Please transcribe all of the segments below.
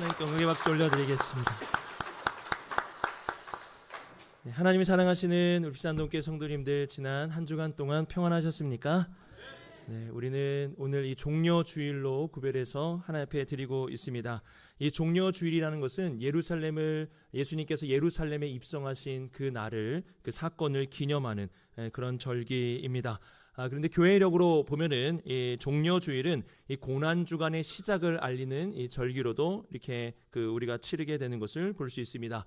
하나님께 영광의 박수 올려드리겠습니다. 하나님이 사랑하시는 우리 비산동교회 성도님들, 지난 한 주간 동안 평안하셨습니까? 네, 우리는 오늘 이 종려주일로 구별해서 하나님 앞에 드리고 있습니다. 이 종려주일이라는 것은 예수님께서 예루살렘에 입성하신 그 날을, 그 사건을 기념하는 그런 절기입니다. 그런데 교회력으로 보면은 이 종려주일은 이 고난주간의 시작을 알리는 이 절기로도 이렇게 우리가 치르게 되는 것을 볼 수 있습니다.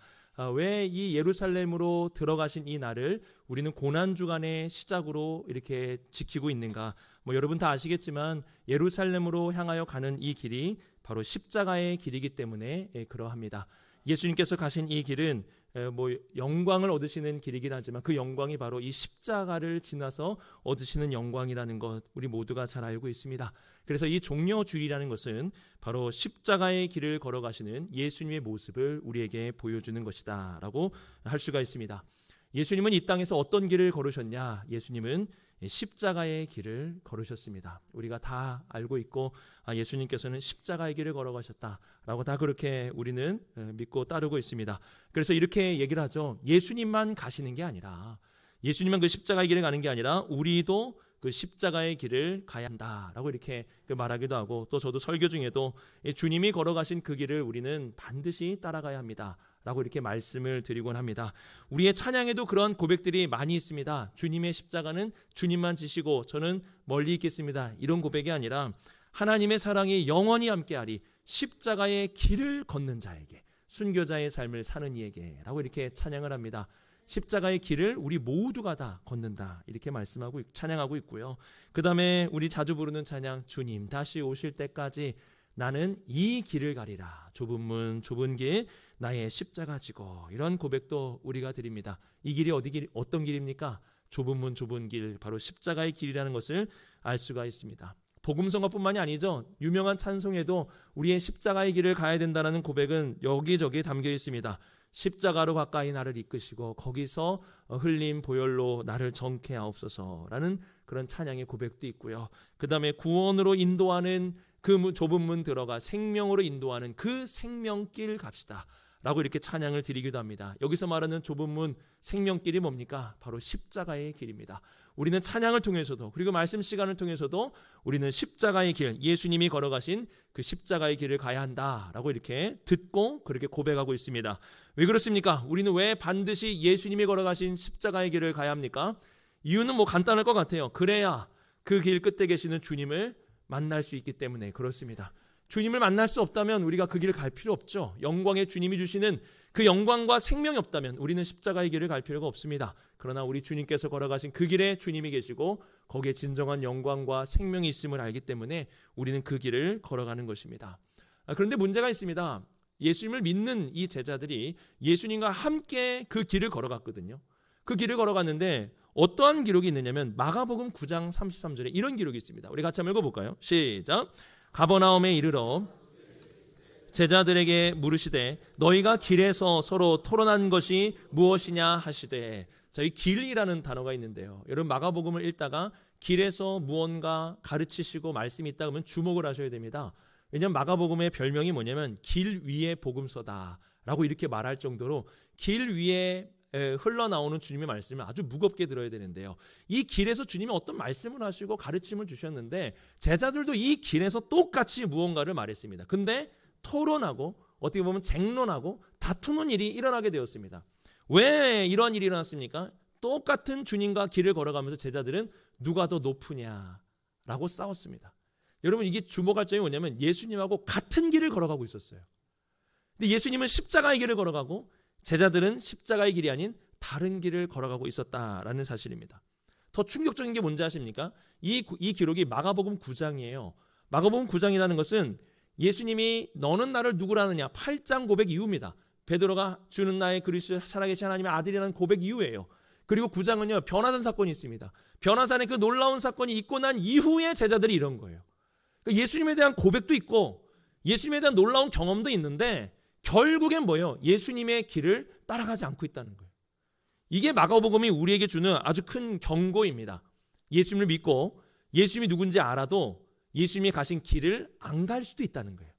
왜 이 예루살렘으로 들어가신 이 날을 우리는 고난주간의 시작으로 이렇게 지키고 있는가? 여러분 다 아시겠지만 예루살렘으로 향하여 가는 이 길이 바로 십자가의 길이기 때문에 그러합니다. 예수님께서 가신 이 길은 영광을 얻으시는 길이긴 하지만 그 영광이 바로 이 십자가를 지나서 얻으시는 영광이라는 것, 우리 모두가 잘 알고 있습니다. 그래서 이 종려주일이라는 것은 바로 십자가의 길을 걸어가시는 예수님의 모습을 우리에게 보여주는 것이다 라고 할 수가 있습니다. 예수님은 이 땅에서 어떤 길을 걸으셨냐? 예수님은 십자가의 길을 걸으셨습니다. 우리가 다 알고 있고 예수님께서는 십자가의 길을 걸어가셨다라고 다 그렇게 우리는 믿고 따르고 있습니다. 그래서 이렇게 얘기를 하죠. 예수님만 가시는 게 아니라, 예수님만 그 십자가의 길을 가는 게 아니라 우리도 그 십자가의 길을 가야 한다라고 이렇게 말하기도 하고, 또 저도 설교 중에도 주님이 걸어가신 그 길을 우리는 반드시 따라가야 합니다 라고 이렇게 말씀을 드리곤 합니다. 우리의 찬양에도 그런 고백들이 많이 있습니다. 주님의 십자가는 주님만 지시고 저는 멀리 있겠습니다, 이런 고백이 아니라 하나님의 사랑이 영원히 함께하리, 십자가의 길을 걷는 자에게, 순교자의 삶을 사는 이에게 라고 이렇게 찬양을 합니다. 십자가의 길을 우리 모두가 다 걷는다, 이렇게 말씀하고 찬양하고 있고요. 그 다음에 우리 자주 부르는 찬양, 주님 다시 오실 때까지 나는 이 길을 가리라, 좁은 문 좁은 길 나의 십자가 지고, 이런 고백도 우리가 드립니다. 이 길이 어떤 길입니까? 좁은 문 좁은 길, 바로 십자가의 길이라는 것을 알 수가 있습니다. 복음성가뿐만이 아니죠. 유명한 찬송에도 우리의 십자가의 길을 가야 된다는 고백은 여기저기 담겨 있습니다. 십자가로 가까이 나를 이끄시고 거기서 흘린 보혈로 나를 정케 하옵소서라는 그런 찬양의 고백도 있고요. 그 다음에 구원으로 인도하는 그 좁은 문 들어가 생명으로 인도하는 그 생명길 갑시다 라고 이렇게 찬양을 드리기도 합니다. 여기서 말하는 좁은 문 생명길이 뭡니까? 바로 십자가의 길입니다. 우리는 찬양을 통해서도, 그리고 말씀 시간을 통해서도 우리는 십자가의 길, 예수님이 걸어가신 그 십자가의 길을 가야 한다라고 이렇게 듣고 그렇게 고백하고 있습니다. 왜 그렇습니까? 우리는 왜 반드시 예수님이 걸어가신 십자가의 길을 가야 합니까? 이유는 간단할 것 같아요. 그래야 그 길 끝에 계시는 주님을 만날 수 있기 때문에 그렇습니다. 주님을 만날 수 없다면 우리가 그 길을 갈 필요 없죠. 영광의 주님이 주시는 그 영광과 생명이 없다면 우리는 십자가의 길을 갈 필요가 없습니다. 그러나 우리 주님께서 걸어가신 그 길에 주님이 계시고 거기에 진정한 영광과 생명이 있음을 알기 때문에 우리는 그 길을 걸어가는 것입니다. 그런데 문제가 있습니다. 예수님을 믿는 이 제자들이 예수님과 함께 그 길을 걸어갔거든요. 그 길을 걸어갔는데 어떠한 기록이 있느냐면 마가복음 9장 33절에 이런 기록이 있습니다. 우리 같이 한번 읽어볼까요? 시작. 가버나움에 이르러 제자들에게 물으시되 너희가 길에서 서로 토론한 것이 무엇이냐 하시되, 자, 이 길이라는 단어가 있는데요. 여러분 마가복음을 읽다가 길에서 무언가 가르치시고 말씀이 있다 그러면 주목을 하셔야 됩니다. 왜냐하면 마가복음의 별명이 뭐냐면 길 위의 복음서다 라고 이렇게 말할 정도로 길 위에 흘러나오는 주님의 말씀을 아주 무겁게 들어야 되는데요. 이 길에서 주님이 어떤 말씀을 하시고 가르침을 주셨는데 제자들도 이 길에서 똑같이 무언가를 말했습니다. 근데 토론하고 어떻게 보면 쟁론하고 다투는 일이 일어나게 되었습니다. 왜 이런 일이 일어났습니까? 똑같은 주님과 길을 걸어가면서 제자들은 누가 더 높으냐라고 싸웠습니다. 여러분 이게 주목할 점이 뭐냐면 예수님하고 같은 길을 걸어가고 있었어요. 근데 예수님은 십자가의 길을 걸어가고 제자들은 십자가의 길이 아닌 다른 길을 걸어가고 있었다라는 사실입니다. 더 충격적인 게 뭔지 아십니까? 이 기록이 마가복음 9장이에요. 마가복음 9장이라는 것은 예수님이 너는 나를 누구라느냐 8장 고백 이후입니다. 베드로가 주는 나의 그리스도 살아계신 하나님의 아들이라는 고백 이후예요. 그리고 9장은요 변화산 사건이 있습니다. 변화산의 그 놀라운 사건이 있고 난 이후에 제자들이 이런 거예요. 그러니까 예수님에 대한 고백도 있고 예수님에 대한 놀라운 경험도 있는데 결국엔 뭐예요? 예수님의 길을 따라가지 않고 있다는 거예요. 이게 마가복음이 우리에게 주는 아주 큰 경고입니다. 예수님을 믿고 예수님이 누군지 알아도 예수님이 가신 길을 안 갈 수도 있다는 거예요.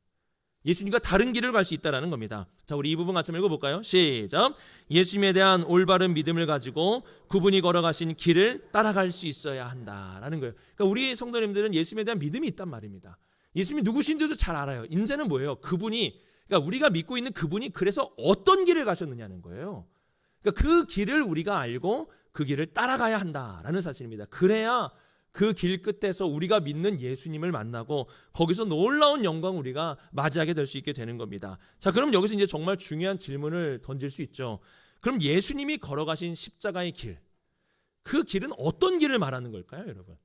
예수님과 다른 길을 갈 수 있다라는 겁니다. 자, 우리 이 부분 같이 읽어볼까요? 시작. 예수님에 대한 올바른 믿음을 가지고 그분이 걸어가신 길을 따라갈 수 있어야 한다라는 거예요. 그러니까 우리 성도님들은 예수님에 대한 믿음이 있단 말입니다. 예수님이 누구신지도 잘 알아요. 이제는 뭐예요? 그분이, 그러니까 우리가 믿고 있는 그분이 그래서 어떤 길을 가셨느냐는 거예요. 그러니까 그 길을 우리가 알고 그 길을 따라가야 한다라는 사실입니다. 그래야 그 길 끝에서 우리가 믿는 예수님을 만나고 거기서 놀라운 영광을 우리가 맞이하게 될 수 있게 되는 겁니다. 자, 그럼 여기서 이제 정말 중요한 질문을 던질 수 있죠. 그럼 예수님이 걸어가신 십자가의 길, 그 길은 어떤 길을 말하는 걸까요, 여러분?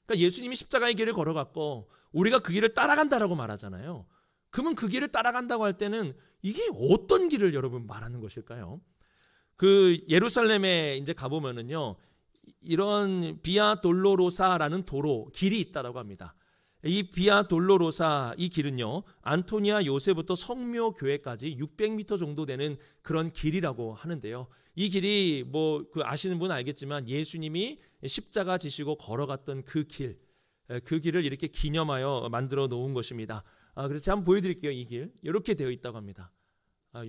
그러니까 예수님이 십자가의 길을 걸어갔고 우리가 그 길을 따라간다라고 말하잖아요. 그러면 그 길을 따라간다고 할 때는 이게 어떤 길을 여러분 말하는 것일까요? 그 예루살렘에 이제 가보면은요, 이런 비아 돌로로사라는 도로 길이 있다라고 합니다. 이 비아 돌로로사 이 길은요, 안토니아 요새부터 성묘 교회까지 600m 정도 되는 그런 길이라고 하는데요. 이 길이 뭐 그 아시는 분은 알겠지만 예수님이 십자가 지시고 걸어갔던 그 길을 이렇게 기념하여 만들어 놓은 것입니다. 그래서 제가 한번 보여드릴게요. 이 길 이렇게 되어 있다고 합니다.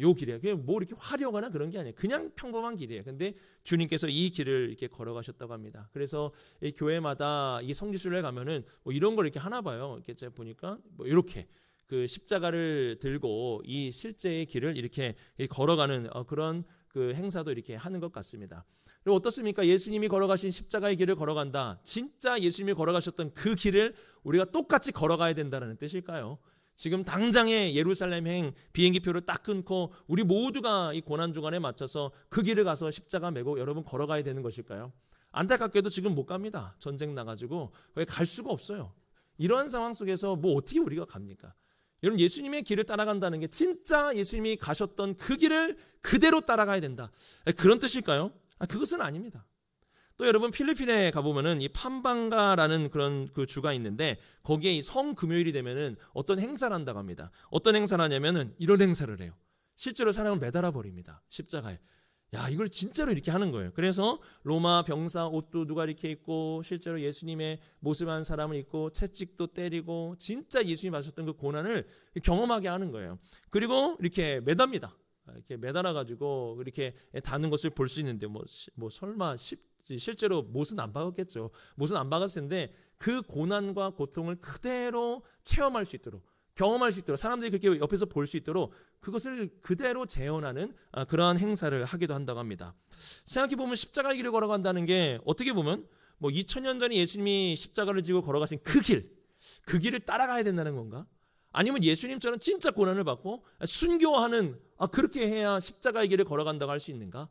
요 길이에요. 그냥 뭐 이렇게 화려하거나 그런 게 아니에요. 그냥 평범한 길이에요. 근데 주님께서 이 길을 이렇게 걸어가셨다고 합니다. 그래서 이 교회마다 이 성지순례 가면은 뭐 이런 걸 이렇게 하나 봐요. 이렇게 제가 보니까 뭐 이렇게 그 십자가를 들고 이 실제의 길을 이렇게 걸어가는 그런 그 행사도 이렇게 하는 것 같습니다. 그리고 어떻습니까? 예수님이 걸어가신 십자가의 길을 걸어간다. 진짜 예수님이 걸어가셨던 그 길을 우리가 똑같이 걸어가야 된다는 뜻일까요? 지금 당장의 예루살렘행 비행기표를 딱 끊고 우리 모두가 이 고난주간에 맞춰서 그 길을 가서 십자가 메고 여러분 걸어가야 되는 것일까요? 안타깝게도 지금 못 갑니다. 전쟁 나가지고 거기 갈 수가 없어요. 이러한 상황 속에서 뭐 어떻게 우리가 갑니까? 여러분, 예수님의 길을 따라간다는 게 진짜 예수님이 가셨던 그 길을 그대로 따라가야 된다. 그런 뜻일까요? 그것은 아닙니다. 또 여러분, 필리핀에 가보면은 이 팜방가라는 그런 그 주가 있는데 거기에 이 성금요일이 되면은 어떤 행사를 한다고 합니다. 어떤 행사를 하냐면은 이런 행사를 해요. 실제로 사람을 매달아 버립니다. 십자가에. 야, 이걸 진짜로 이렇게 하는 거예요. 그래서 로마 병사 옷도 누가 이렇게 입고 실제로 예수님의 모습을 한 사람을 입고 채찍도 때리고 진짜 예수님이 받으셨던 그 고난을 경험하게 하는 거예요. 그리고 이렇게 매답니다. 이렇게 매달아 가지고 이렇게 다는 것을 볼 수 있는데 뭐 설마 실제로 못은 안 박았겠죠. 못은 안 박았을 텐데 그 고난과 고통을 그대로 체험할 수 있도록, 경험할 수 있도록, 사람들이 그렇게 옆에서 볼 수 있도록 그것을 그대로 재현하는 그러한 행사를 하기도 한다고 합니다. 생각해보면 십자가의 길을 걸어간다는 게 어떻게 보면 뭐 2000년 전에 예수님이 십자가를 지고 걸어가신 그 길을 따라가야 된다는 건가? 아니면 예수님처럼 진짜 고난을 받고 순교하는, 그렇게 해야 십자가의 길을 걸어간다고 할 수 있는가?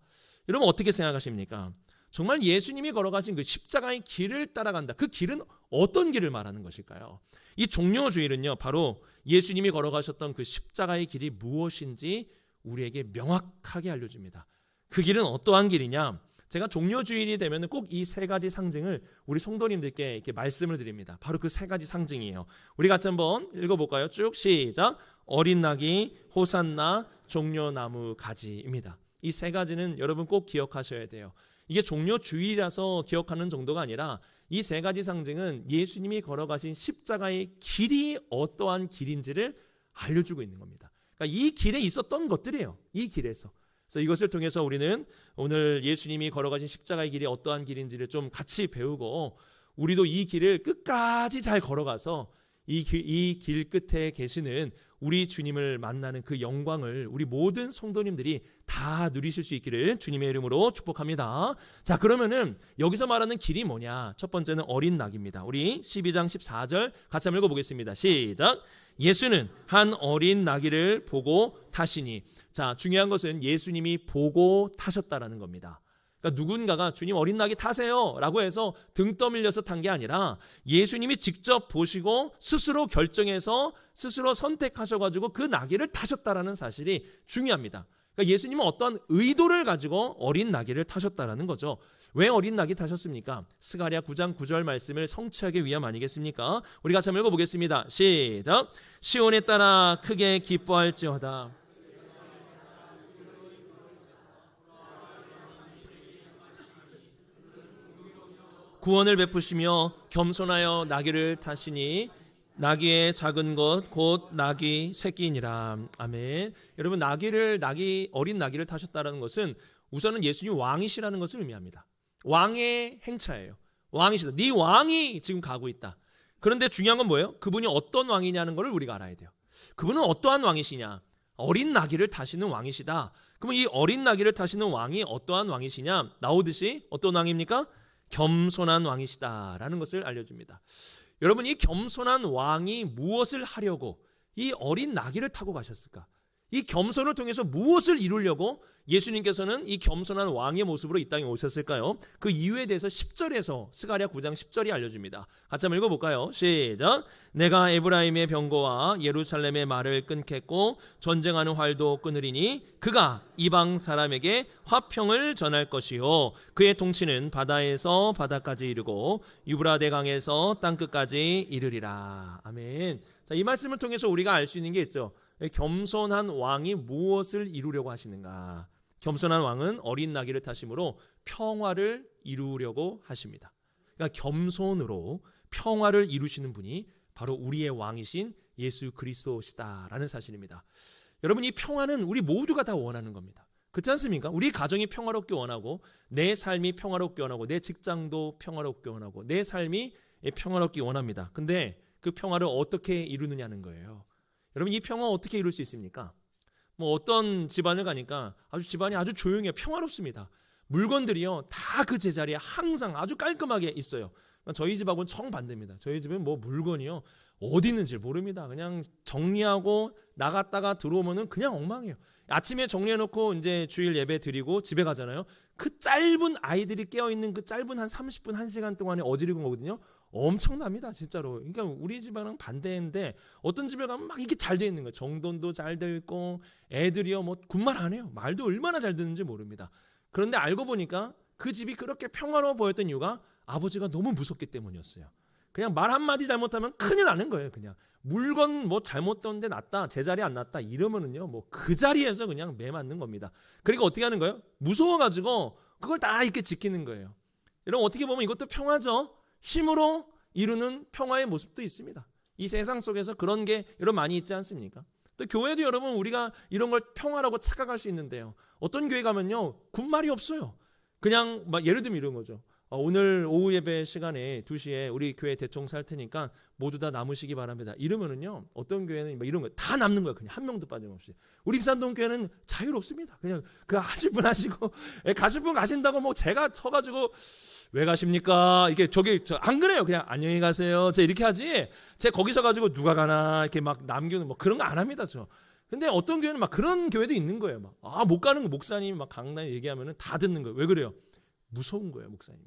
여러분, 어떻게 생각하십니까? 정말 예수님이 걸어가신 그 십자가의 길을 따라간다. 그 길은 어떤 길을 말하는 것일까요? 이 종료주일은요, 바로 예수님이 걸어가셨던 그 십자가의 길이 무엇인지 우리에게 명확하게 알려줍니다. 그 길은 어떠한 길이냐? 제가 종료주일이 되면 꼭 이 세 가지 상징을 우리 성도님들께 이렇게 말씀을 드립니다. 바로 그 세 가지 상징이에요. 우리 같이 한번 읽어볼까요? 쭉 시작. 어린 낙이, 호산나, 종려나무 가지입니다. 이 세 가지는 여러분 꼭 기억하셔야 돼요. 이게 종료주일이라서 기억하는 정도가 아니라 이 세 가지 상징은 예수님이 걸어가신 십자가의 길이 어떠한 길인지를 알려주고 있는 겁니다. 그러니까 이 길에 있었던 것들이에요. 이 길에서. 그래서 이것을 통해서 우리는 오늘 예수님이 걸어가신 십자가의 길이 어떠한 길인지를 좀 같이 배우고 우리도 이 길을 끝까지 잘 걸어가서 이 길 끝에 계시는 우리 주님을 만나는 그 영광을 우리 모든 성도님들이 다 누리실 수 있기를 주님의 이름으로 축복합니다. 자, 그러면은 여기서 말하는 길이 뭐냐? 첫 번째는 어린 낙입니다. 우리 12장 14절 같이 한번 읽어보겠습니다. 시작. 예수는 한 어린 나귀를 보고 타시니. 자, 중요한 것은 예수님이 보고 타셨다라는 겁니다. 그러니까 누군가가 주님 어린 나귀 타세요 라고 해서 등 떠밀려서 탄 게 아니라 예수님이 직접 보시고 스스로 결정해서 스스로 선택하셔가지고 그 나귀를 타셨다라는 사실이 중요합니다. 그러니까 예수님은 어떠한 의도를 가지고 어린 나귀를 타셨다라는 거죠. 왜 어린 나귀 타셨습니까? 스가랴 9장 9절 말씀을 성취하기 위함 아니겠습니까? 우리 같이 한번 읽어보겠습니다. 시작. 시온에 따라 크게 기뻐할지어다. 구원을 베푸시며 겸손하여 나귀를 타시니 나귀의 작은 것 곧 나귀 새끼니라. 아멘. 여러분, 어린 나귀를 타셨다는 것은 우선은 예수님이 왕이시라는 것을 의미합니다. 왕의 행차예요. 왕이시다. 네 왕이 지금 가고 있다. 그런데 중요한 건 뭐예요? 그분이 어떤 왕이냐는 걸 우리가 알아야 돼요. 그분은 어떠한 왕이시냐? 어린 나귀를 타시는 왕이시다. 그러면 이 어린 나귀를 타시는 왕이 어떠한 왕이시냐? 나오듯이 어떤 왕입니까? 겸손한 왕이시다라는 것을 알려줍니다. 여러분, 이 겸손한 왕이 무엇을 하려고 이 어린 나귀를 타고 가셨을까? 이 겸손을 통해서 무엇을 이루려고 예수님께서는 이 겸손한 왕의 모습으로 이 땅에 오셨을까요? 그 이유에 대해서 10절에서 스가랴 9장 10절이 알려줍니다. 같이 한번 읽어볼까요? 시작. 내가 에브라임의 병거와 예루살렘의 말을 끊겠고 전쟁하는 활도 끊으리니 그가 이방 사람에게 화평을 전할 것이요 그의 통치는 바다에서 바다까지 이르고 유브라데 강에서 땅끝까지 이르리라. 아멘. 자, 이 말씀을 통해서 우리가 알 수 있는 게 있죠. 겸손한 왕이 무엇을 이루려고 하시는가? 겸손한 왕은 어린 나귀를 타심으로 평화를 이루려고 하십니다. 그러니까 겸손으로 평화를 이루시는 분이 바로 우리의 왕이신 예수 그리스도시다라는 사실입니다. 여러분, 이 평화는 우리 모두가 다 원하는 겁니다. 그렇지 않습니까? 우리 가정이 평화롭게 원하고 내 삶이 평화롭게 원하고 내 직장도 평화롭게 원하고 내 삶이 평화롭게 원합니다. 근데 그 평화를 어떻게 이루느냐는 거예요. 여러분, 이 평화 어떻게 이룰 수 있습니까? 뭐 어떤 집안을 가니까 집안이 아주 조용해요. 평화롭습니다. 물건들이요 다 그 제자리에 항상 아주 깔끔하게 있어요. 저희 집하고는 정반대입니다. 저희 집은 뭐 물건이요 어디 있는지 모릅니다. 그냥 정리하고 나갔다가 들어오면은 그냥 엉망이에요. 아침에 정리해놓고 이제 주일 예배 드리고 집에 가잖아요. 그 짧은 아이들이 깨어있는 그 짧은 한 30분 1시간 동안에 어지르는 거거든요. 엄청납니다 진짜로. 그러니까 우리 집안은 반대인데 어떤 집에 가면 막 이게 잘 돼 있는 거예요. 정돈도 잘 돼 있고 애들이요 뭐 군말 안 해요. 말도 얼마나 잘 듣는지 모릅니다. 그런데 알고 보니까 그 집이 그렇게 평화로워 보였던 이유가 아버지가 너무 무섭기 때문이었어요. 그냥 말 한마디 잘못하면 큰일 나는 거예요. 그냥 물건 뭐 잘못 뒀는데 놨다 제자리에 안 놨다 이러면은요 뭐 그 자리에서 그냥 매 맞는 겁니다. 그리고 어떻게 하는 거예요? 무서워가지고 그걸 다 이렇게 지키는 거예요. 여러분, 어떻게 보면 이것도 평화죠. 힘으로 이루는 평화의 모습도 있습니다. 이 세상 속에서 그런 게 여러분 많이 있지 않습니까? 또 교회도 여러분 우리가 이런 걸 평화라고 착각할 수 있는데요. 어떤 교회 가면요 군말이 없어요. 그냥 막 예를 들면 이런 거죠. 오늘 오후 예배 시간에 2시에 우리 교회 대총 살 테니까 모두 다 남으시기 바랍니다. 이러면은요 어떤 교회는 막 이런 거 다 남는 거예요. 그냥 한 명도 빠짐없이. 우리 입산동 교회는 자유롭습니다. 그냥 그 하실 분 하시고 가실 분 가신다고 뭐 제가 서가지고 왜 가십니까? 이게 안 그래요. 그냥 안녕히 가세요. 제가 이렇게 하지. 제가 거기서 가지고 누가 가나 이렇게 막 남기는 뭐 그런 거 안 합니다. 저. 근데 어떤 교회는 막 그런 교회도 있는 거예요. 막 못 가는 거 목사님이 막 강단에 얘기하면은 다 듣는 거예요. 왜 그래요? 무서운 거예요, 목사님이.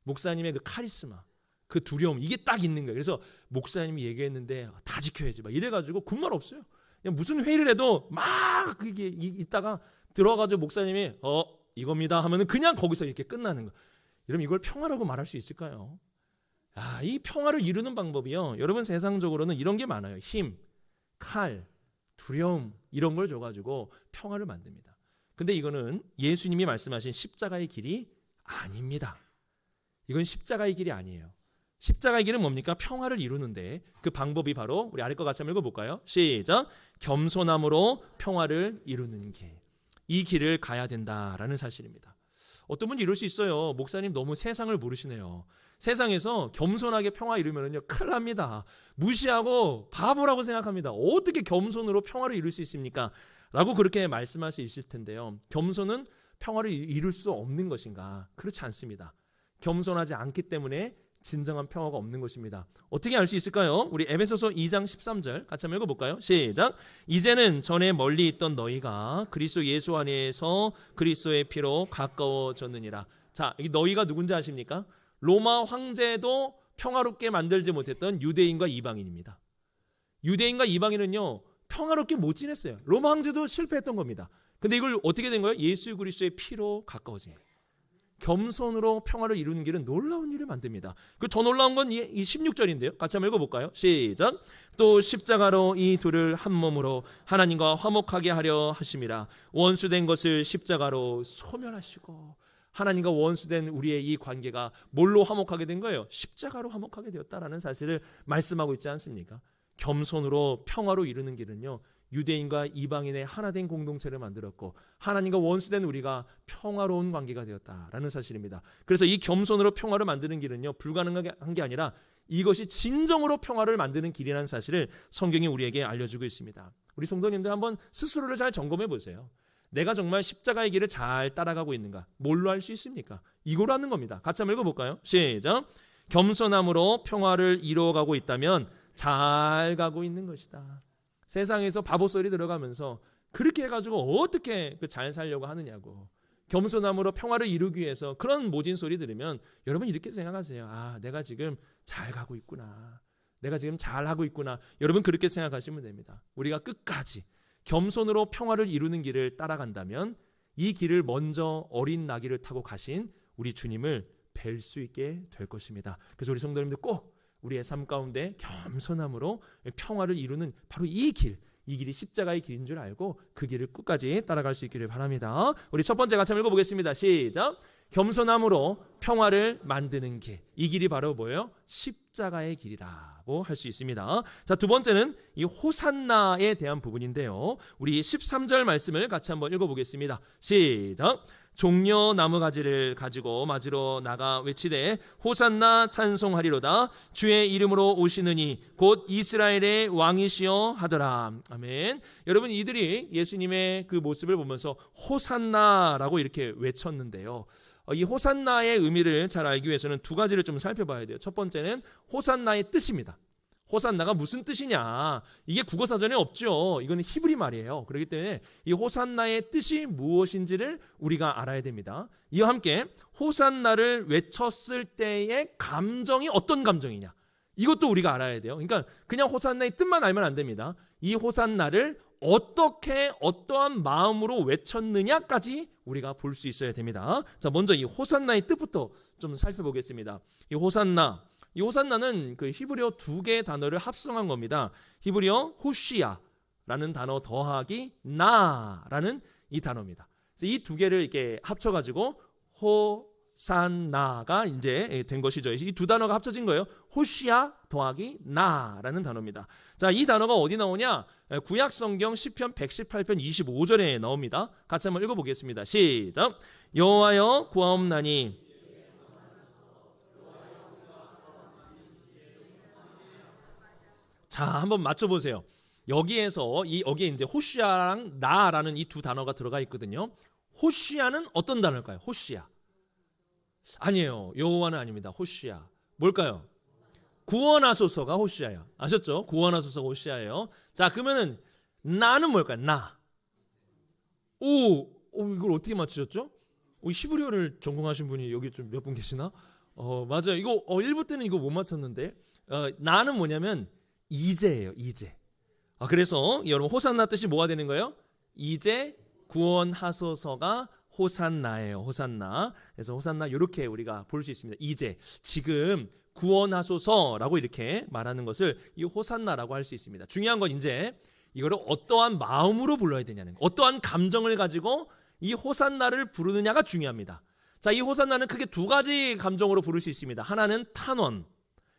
목사님의 그 카리스마, 그 두려움 이게 딱 있는 거예요. 그래서 목사님이 얘기했는데 다 지켜야지 막 이래가지고 군말 없어요. 그냥 무슨 회의를 해도 막 그게 있다가 들어가지고 목사님이 이겁니다 하면은 그냥 거기서 이렇게 끝나는 거. 여러분, 이걸 평화라고 말할 수 있을까요? 이 평화를 이루는 방법이요. 여러분, 세상적으로는 이런 게 많아요. 힘, 칼, 두려움 이런 걸 줘가지고 평화를 만듭니다. 근데 이거는 예수님이 말씀하신 십자가의 길이 아닙니다. 이건 십자가의 길이 아니에요. 십자가의 길은 뭡니까? 평화를 이루는데 그 방법이 바로 우리 아래 거 같이 한번 읽어볼까요? 시작. 겸손함으로 평화를 이루는 길. 이 길을 가야 된다라는 사실입니다. 어떤 분이 이럴 수 있어요. 목사님 너무 세상을 모르시네요. 세상에서 겸손하게 평화 이루면요 큰일 납니다. 무시하고 바보라고 생각합니다. 어떻게 겸손으로 평화를 이룰 수 있습니까? 라고 그렇게 말씀할 수 있을 텐데요. 겸손은 평화를 이룰 수 없는 것인가? 그렇지 않습니다. 겸손하지 않기 때문에 진정한 평화가 없는 것입니다. 어떻게 알 수 있을까요? 우리 에베소서 2장 13절 같이 한번 읽어볼까요? 시작. 이제는 전에 멀리 있던 너희가 그리스도 예수 안에서 그리스도의 피로 가까워졌느니라. 자, 이 너희가 누군지 아십니까? 로마 황제도 평화롭게 만들지 못했던 유대인과 이방인입니다. 유대인과 이방인은요 평화롭게 못 지냈어요. 로마 황제도 실패했던 겁니다. 근데 이걸 어떻게 된 거예요? 예수 그리스도의 피로 가까워진 거예요. 겸손으로 평화를 이루는 길은 놀라운 일을 만듭니다. 그 더 놀라운 건 이 16절인데요. 같이 한번 읽어볼까요? 시작. 또 십자가로 이 둘을 한 몸으로 하나님과 화목하게 하려 하심이라. 원수된 것을 십자가로 소멸하시고. 하나님과 원수된 우리의 이 관계가 뭘로 화목하게 된 거예요? 십자가로 화목하게 되었다라는 사실을 말씀하고 있지 않습니까? 겸손으로 평화로 이루는 길은요, 유대인과 이방인의 하나된 공동체를 만들었고 하나님과 원수된 우리가 평화로운 관계가 되었다라는 사실입니다. 그래서 이 겸손으로 평화를 만드는 길은요, 불가능한 게 아니라 이것이 진정으로 평화를 만드는 길이라는 사실을 성경이 우리에게 알려주고 있습니다. 우리 성도님들 한번 스스로를 잘 점검해 보세요. 내가 정말 십자가의 길을 잘 따라가고 있는가? 뭘로 알 수 있습니까? 이거로 하는 겁니다. 같이 한번 읽어볼까요? 시작. 겸손함으로 평화를 이루어가고 있다면 잘 가고 있는 것이다. 세상에서 바보 소리 들어가면서 그렇게 해가지고 어떻게 잘 살려고 하느냐고. 겸손함으로 평화를 이루기 위해서 그런 모진 소리 들으면 여러분 이렇게 생각하세요. 아, 내가 지금 잘 가고 있구나. 내가 지금 잘하고 있구나. 여러분 그렇게 생각하시면 됩니다. 우리가 끝까지 겸손으로 평화를 이루는 길을 따라간다면 이 길을 먼저 어린 나귀를 타고 가신 우리 주님을 뵐 수 있게 될 것입니다. 그래서 우리 성도님들 꼭 우리의 삶 가운데 겸손함으로 평화를 이루는 바로 이 길이 십자가의 길인 줄 알고 그 길을 끝까지 따라갈 수 있기를 바랍니다. 우리 첫 번째 같이 한번 읽어보겠습니다. 시작. 겸손함으로 평화를 만드는 길. 이 길이 바로 뭐예요? 십자가의 길이라고 할 수 있습니다. 자, 두 번째는 이 호산나에 대한 부분인데요. 우리 13절 말씀을 같이 한번 읽어보겠습니다. 시작. 종려 나무가지를 가지고 맞으러 나가 외치되 호산나 찬송하리로다. 주의 이름으로 오시느니 곧 이스라엘의 왕이시여 하더라. 아멘. 여러분 이들이 예수님의 그 모습을 보면서 호산나라고 이렇게 외쳤는데요. 이 호산나의 의미를 잘 알기 위해서는 두 가지를 좀 살펴봐야 돼요. 첫 번째는 호산나의 뜻입니다. 호산나가 무슨 뜻이냐? 이게 국어사전에 없죠. 이거는 히브리 말이에요. 그렇기 때문에 이 호산나의 뜻이 무엇인지를 우리가 알아야 됩니다. 이와 함께 호산나를 외쳤을 때의 감정이 어떤 감정이냐? 이것도 우리가 알아야 돼요. 그러니까 그냥 호산나의 뜻만 알면 안 됩니다. 이 호산나를 어떻게 어떠한 마음으로 외쳤느냐까지 우리가 볼 수 있어야 됩니다. 자, 먼저 이 호산나의 뜻부터 좀 살펴보겠습니다. 이 호산나는 그 히브리어 두 개의 단어를 합성한 겁니다. 히브리어 호시야라는 단어 더하기 나라는 이 단어입니다. 이 두 개를 이렇게 합쳐가지고 호산나가 이제 된 것이죠. 이 두 단어가 합쳐진 거예요. 호시야 더하기 나라는 단어입니다. 자, 이 단어가 어디 나오냐? 구약 성경 시편 118편 25절에 나옵니다. 같이 한번 읽어보겠습니다. 시작. 여호와여 구하옵나니 자, 한번 맞춰보세요. 여기에 이제 호시아랑 나라는 이 두 단어가 들어가 있거든요. 호시아는 어떤 단어일까요? 호시아. 아니에요. 여호와는 아닙니다. 호시아. 뭘까요? 구원하소서가 호시아예요. 아셨죠? 구원하소서가 호시아예요. 자, 그러면은 나는 뭘까요? 나. 이걸 어떻게 맞추셨죠? 히브리어를 전공하신 분이 여기 좀 몇 분 계시나? 맞아요. 이거 1부 때는 이거 못 맞췄는데 나는 뭐냐면 이제예요. 이제. 그래서 여러분 호산나 뜻이 뭐가 되는 거예요? 이제 구원하소서가 호산나예요. 호산나. 그래서 호산나 이렇게 우리가 볼 수 있습니다. 이제 지금 구원하소서라고 이렇게 말하는 것을 이 호산나라고 할 수 있습니다. 중요한 건 이제 이거를 어떠한 마음으로 불러야 되냐는, 어떠한 감정을 가지고 이 호산나를 부르느냐가 중요합니다. 자, 이 호산나는 크게 두 가지 감정으로 부를 수 있습니다. 하나는 탄원,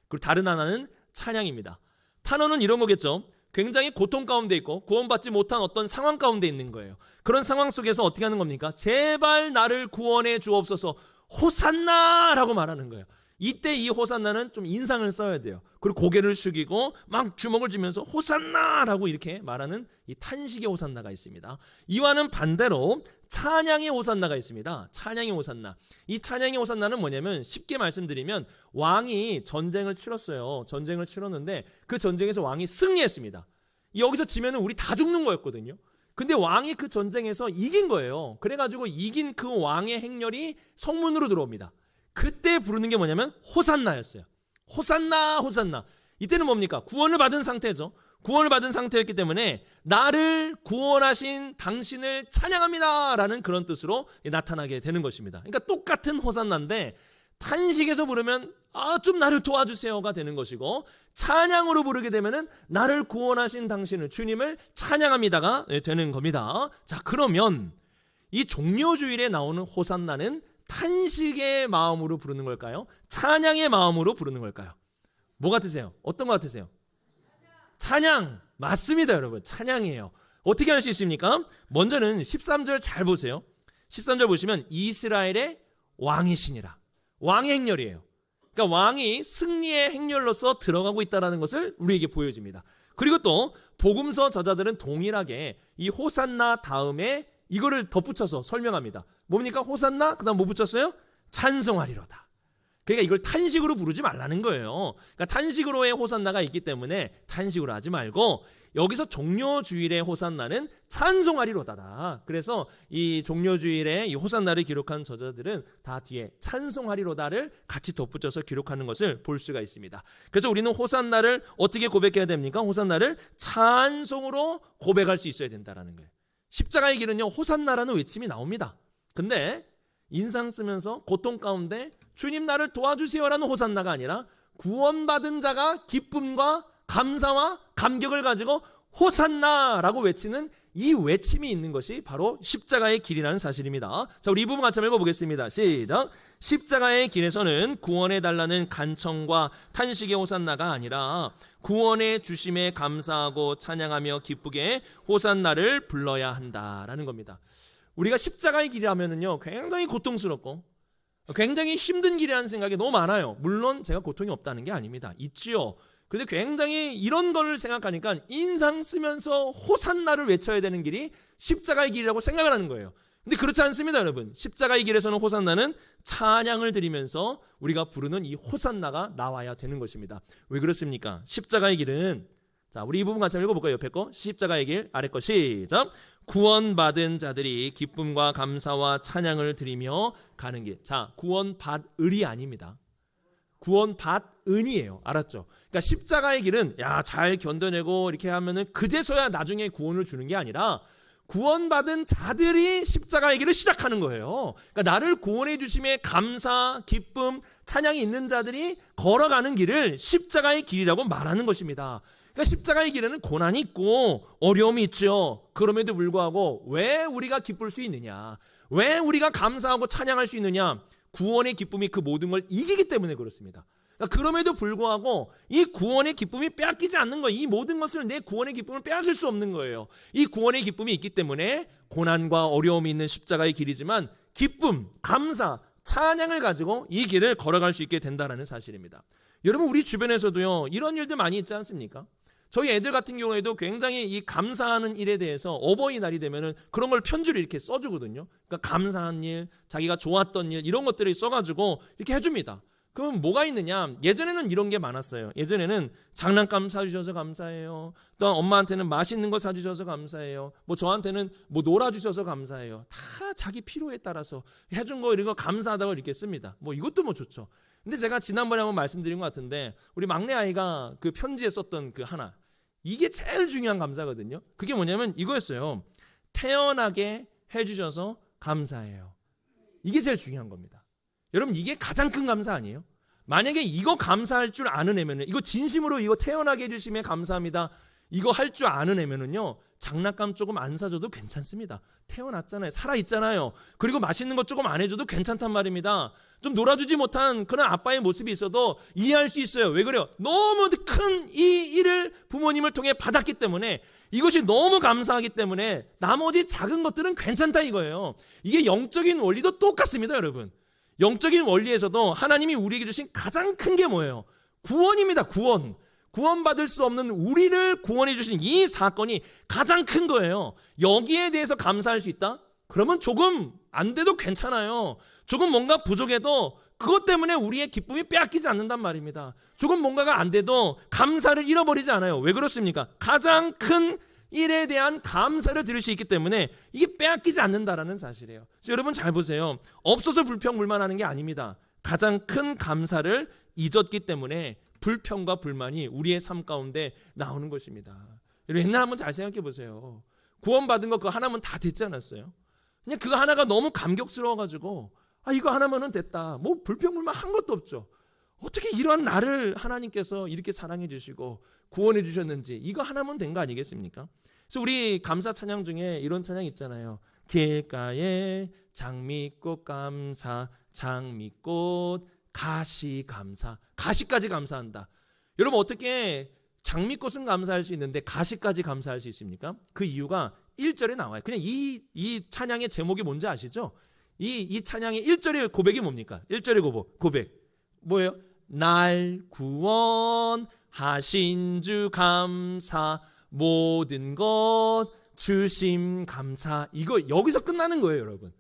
그리고 다른 하나는 찬양입니다. 탄원은 이런 거겠죠. 굉장히 고통 가운데 있고 구원받지 못한 어떤 상황 가운데 있는 거예요. 그런 상황 속에서 어떻게 하는 겁니까? 제발 나를 구원해 주옵소서 호산나라고 말하는 거예요. 이때 이 호산나는 좀 인상을 써야 돼요. 그리고 고개를 숙이고 막 주먹을 쥐면서 호산나라고 이렇게 말하는 이 탄식의 호산나가 있습니다. 이와는 반대로 찬양의 호산나가 있습니다. 찬양의 호산나. 이 찬양의 호산나는 뭐냐면 쉽게 말씀드리면 왕이 전쟁을 치렀어요. 전쟁을 치렀는데 그 전쟁에서 왕이 승리했습니다. 여기서 지면은 우리 다 죽는 거였거든요. 근데 왕이 그 전쟁에서 이긴 거예요. 그래가지고 이긴 그 왕의 행렬이 성문으로 들어옵니다. 그때 부르는 게 뭐냐면 호산나였어요. 호산나 호산나. 이때는 뭡니까? 구원을 받은 상태죠. 구원을 받은 상태였기 때문에 나를 구원하신 당신을 찬양합니다 라는 그런 뜻으로 나타나게 되는 것입니다. 그러니까 똑같은 호산나인데 탄식에서 부르면 좀 나를 도와주세요가 되는 것이고, 찬양으로 부르게 되면은 나를 구원하신 당신을, 주님을 찬양합니다가 되는 겁니다. 자, 그러면 이 종려주일에 나오는 호산나는 탄식의 마음으로 부르는 걸까요? 찬양의 마음으로 부르는 걸까요? 뭐 같으세요? 어떤 것 같으세요? 찬양! 맞습니다, 여러분. 찬양이에요. 어떻게 할 수 있습니까? 먼저는 13절 잘 보세요. 13절 보시면 이스라엘의 왕이시니라. 왕의 행렬이에요. 그러니까 왕이 승리의 행렬로서 들어가고 있다는 것을 우리에게 보여줍니다. 그리고 또 복음서 저자들은 동일하게 이 호산나 다음에 이거를 덧붙여서 설명합니다. 뭡니까? 호산나? 그 다음 뭐 붙였어요? 찬송하리로다. 그러니까 이걸 탄식으로 부르지 말라는 거예요. 그러니까 탄식으로의 호산나가 있기 때문에 탄식으로 하지 말고 여기서 종료주일의 호산나는 찬송하리로다다. 그래서 이 종료주일의 이 호산나를 기록한 저자들은 다 뒤에 찬송하리로다를 같이 덧붙여서 기록하는 것을 볼 수가 있습니다. 그래서 우리는 호산나를 어떻게 고백해야 됩니까? 호산나를 찬송으로 고백할 수 있어야 된다는 거예요. 십자가의 길은요, 호산나라는 외침이 나옵니다. 근데 인상 쓰면서 고통 가운데 주님 나를 도와주세요라는 호산나가 아니라 구원받은 자가 기쁨과 감사와 감격을 가지고 호산나라고 외치는 이 외침이 있는 것이 바로 십자가의 길이라는 사실입니다. 자, 우리 이 부분 같이 한번 읽어보겠습니다. 시작. 십자가의 길에서는 구원해달라는 간청과 탄식의 호산나가 아니라 구원의 주심에 감사하고 찬양하며 기쁘게 호산나를 불러야 한다라는 겁니다. 우리가 십자가의 길이라면은요, 굉장히 고통스럽고 굉장히 힘든 길이라는 생각이 너무 많아요. 물론 제가 고통이 없다는 게 아닙니다. 있지요. 근데 굉장히 이런 걸 생각하니까 인상 쓰면서 호산나를 외쳐야 되는 길이 십자가의 길이라고 생각을 하는 거예요. 근데 그렇지 않습니다, 여러분. 십자가의 길에서는 호산나는 찬양을 드리면서 우리가 부르는 이 호산나가 나와야 되는 것입니다. 왜 그렇습니까? 십자가의 길은, 자, 우리 이 부분 같이 읽어볼까요? 옆에 거. 십자가의 길, 아래 거 시작. 구원받은 자들이 기쁨과 감사와 찬양을 드리며 가는 길. 자, 구원받을이 아닙니다. 구원받은이에요. 알았죠? 그러니까 십자가의 길은 잘 견뎌내고 이렇게 하면은 그제서야 나중에 구원을 주는 게 아니라 구원받은 자들이 십자가의 길을 시작하는 거예요. 그러니까 나를 구원해 주심에 감사, 기쁨, 찬양이 있는 자들이 걸어가는 길을 십자가의 길이라고 말하는 것입니다. 그러니까 십자가의 길에는 고난이 있고 어려움이 있죠. 그럼에도 불구하고 왜 우리가 기쁠 수 있느냐? 왜 우리가 감사하고 찬양할 수 있느냐? 구원의 기쁨이 그 모든 걸 이기기 때문에 그렇습니다. 그러니까 그럼에도 불구하고 이 구원의 기쁨이 빼앗기지 않는 거예요. 이 모든 것을 내 구원의 기쁨을 빼앗을 수 없는 거예요. 이 구원의 기쁨이 있기 때문에 고난과 어려움이 있는 십자가의 길이지만 기쁨, 감사, 찬양을 가지고 이 길을 걸어갈 수 있게 된다는 사실입니다. 여러분, 우리 주변에서도요, 이런 일들 많이 있지 않습니까? 저희 애들 같은 경우에도 굉장히 이 감사하는 일에 대해서 어버이날이 되면은 그런 걸 편지를 이렇게 써주거든요. 그러니까 감사한 일, 자기가 좋았던 일, 이런 것들을 써가지고 이렇게 해줍니다. 그럼 뭐가 있느냐? 예전에는 이런 게 많았어요. 예전에는 장난감 사주셔서 감사해요. 또 엄마한테는 맛있는 거 사주셔서 감사해요. 뭐 저한테는 뭐 놀아주셔서 감사해요. 다 자기 필요에 따라서 해준 거 이런 거 감사하다고 이렇게 씁니다. 뭐 이것도 뭐 좋죠. 근데 제가 지난번에 한번 말씀드린 것 같은데 우리 막내 아이가 그 편지에 썼던 그 하나, 이게 제일 중요한 감사거든요. 그게 뭐냐면 이거였어요. 태어나게 해주셔서 감사해요. 이게 제일 중요한 겁니다. 여러분, 이게 가장 큰 감사 아니에요? 만약에 이거 감사할 줄 아는 애면은, 이거 진심으로 이거 태어나게 해주시면 감사합니다, 이거 할 줄 아는 애면은요, 장난감 조금 안 사줘도 괜찮습니다. 태어났잖아요. 살아있잖아요. 그리고 맛있는 것 조금 안 해줘도 괜찮단 말입니다. 좀 놀아주지 못한 그런 아빠의 모습이 있어도 이해할 수 있어요. 왜 그래요? 너무 큰 이 일을 부모님을 통해 받았기 때문에, 이것이 너무 감사하기 때문에 나머지 작은 것들은 괜찮다 이거예요. 이게 영적인 원리도 똑같습니다, 여러분. 영적인 원리에서도 하나님이 우리에게 주신 가장 큰 게 뭐예요? 구원입니다. 구원. 구원받을 수 없는 우리를 구원해 주신 이 사건이 가장 큰 거예요. 여기에 대해서 감사할 수 있다? 그러면 조금 안 돼도 괜찮아요. 조금 뭔가 부족해도 그것 때문에 우리의 기쁨이 빼앗기지 않는단 말입니다. 조금 뭔가가 안 돼도 감사를 잃어버리지 않아요. 왜 그렇습니까? 가장 큰 일에 대한 감사를 드릴 수 있기 때문에 이게 빼앗기지 않는다라는 사실이에요. 그래서 여러분 잘 보세요. 없어서 불평불만하는 게 아닙니다. 가장 큰 감사를 잊었기 때문에 불평과 불만이 우리의 삶 가운데 나오는 것입니다. 여러분, 옛날 한번 잘 생각해 보세요. 구원받은 거 그거 하나면 다 됐지 않았어요? 그냥 그거 하나가 너무 감격스러워가지고 이거 하나면은 됐다. 뭐 불평불만 한 것도 없죠. 어떻게 이러한 나를 하나님께서 이렇게 사랑해 주시고 구원해 주셨는지 이거 하나면 된 거 아니겠습니까? 그래서 우리 감사 찬양 중에 이런 찬양 있잖아요. 길가에 장미꽃 감사 장미꽃, 가시감사. 가시까지 감사한다. 여러분 어떻게 장미꽃은 감사할 수 있는데 가시까지 감사할 수 있습니까? 그 이유가 1절에 나와요. 그냥 이 찬양의 제목이 뭔지 아시죠? 이 찬양의 1절의 고백이 뭡니까? 1절의 고백 뭐예요? 날 구원하신 주 감사, 모든 것 주심 감사. 이거 여기서 끝나는 거예요, 여러분.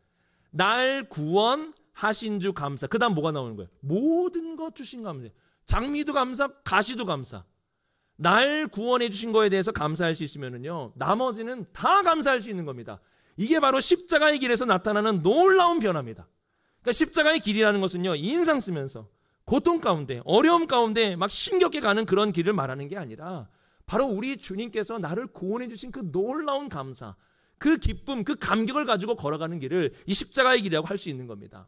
날 구원하신 주 감사. 그 다음 뭐가 나오는 거예요? 모든 것 주심 감사. 장미도 감사, 가시도 감사. 날 구원해 주신 거에 대해서 감사할 수 있으면은요, 나머지는 다 감사할 수 있는 겁니다. 이게 바로 십자가의 길에서 나타나는 놀라운 변화입니다. 그러니까 십자가의 길이라는 것은요, 인상 쓰면서 고통 가운데, 어려움 가운데 막 힘겹게 가는 그런 길을 말하는 게 아니라 바로 우리 주님께서 나를 구원해 주신 그 놀라운 감사, 그 기쁨, 그 감격을 가지고 걸어가는 길을 이 십자가의 길이라고 할 수 있는 겁니다.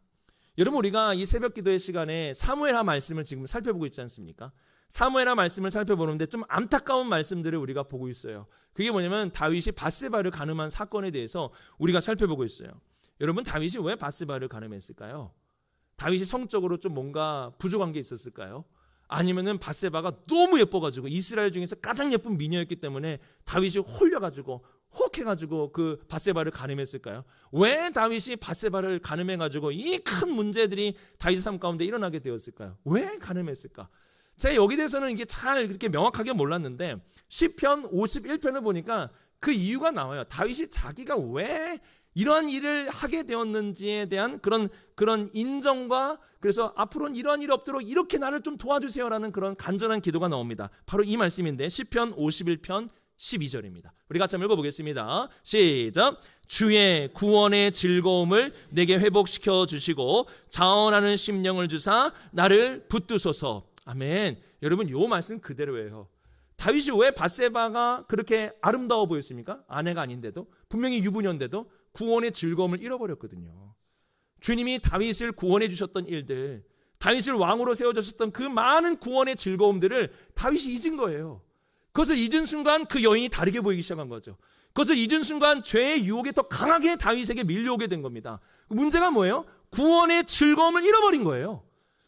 여러분, 우리가 이 새벽 기도의 시간에 사무엘하 말씀을 지금 살펴보고 있지 않습니까? 사무엘하 말씀을 살펴보는데 좀 안타까운 말씀들을 우리가 보고 있어요. 그게 뭐냐면 다윗이 밧세바를 간음한 사건에 대해서 우리가 살펴보고 있어요. 여러분, 다윗이 왜 밧세바를 간음했을까요? 다윗이 성적으로 좀 뭔가 부족한 게 있었을까요? 아니면은 밧세바가 너무 예뻐가지고 이스라엘 중에서 가장 예쁜 미녀였기 때문에 다윗이 홀려가지고 혹해가지고 그 밧세바를 간음했을까요? 왜 다윗이 밧세바를 간음해가지고 이 큰 문제들이 다윗의 삶 가운데 일어나게 되었을까요? 왜 간음했을까? 제가 여기 대해서는 이게 잘 그렇게 명확하게 몰랐는데 시편 51편을 보니까 그 이유가 나와요. 다윗이 자기가 왜 이러한 일을 하게 되었는지에 대한 그런 인정과, 그래서 앞으로는 이러한 일이 없도록 이렇게 나를 좀 도와주세요라는 그런 간절한 기도가 나옵니다. 바로 이 말씀인데 시편 51편 12절입니다. 우리 같이 한번 읽어보겠습니다. 시작. 주의 구원의 즐거움을 내게 회복시켜 주시고 자원하는 심령을 주사 나를 붙드소서. 아멘. 여러분, 이 말씀 그대로예요. 다윗이 왜 밧세바가 그렇게 아름다워 보였습니까? 아내가 아닌데도, 분명히 유부녀인데도 구원의 즐거움을 잃어버렸거든요. 주님이 다윗을 구원해 주셨던 일들, 다윗을 왕으로 세워주셨던 그 많은 구원의 즐거움들을 다윗이 잊은 거예요. 그것을 잊은 순간 그 여인이 다르게 보이기 시작한 거죠. 그것을 잊은 순간 죄의 유혹에 더 강하게 다윗에게 밀려오게 된 겁니다. 문제가 뭐예요? 구원의 즐거움을 잃어버린 거예요.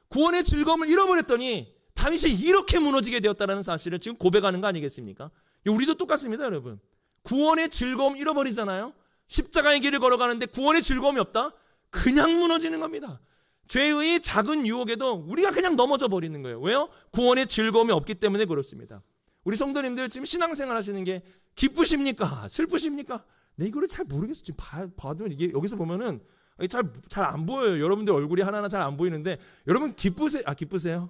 구원의 즐거움을 잃어버렸더니 다윗이 이렇게 무너지게 되었다는 사실을 지금 고백하는 거 아니겠습니까? 우리도 똑같습니다, 여러분. 구원의 즐거움 잃어버리잖아요. 십자가의 길을 걸어가는데 구원의 즐거움이 없다? 그냥 무너지는 겁니다. 죄의 작은 유혹에도 우리가 그냥 넘어져 버리는 거예요. 왜요? 구원의 즐거움이 없기 때문에 그렇습니다. 우리 성도님들 지금 신앙생활 하시는 게 기쁘십니까? 슬프십니까? 네, 이거를 잘 모르겠어요. 지금 봐도 이게 여기서 보면은 잘 안 보여요. 여러분들 얼굴이 하나하나 잘 안 보이는데, 여러분 기쁘세요?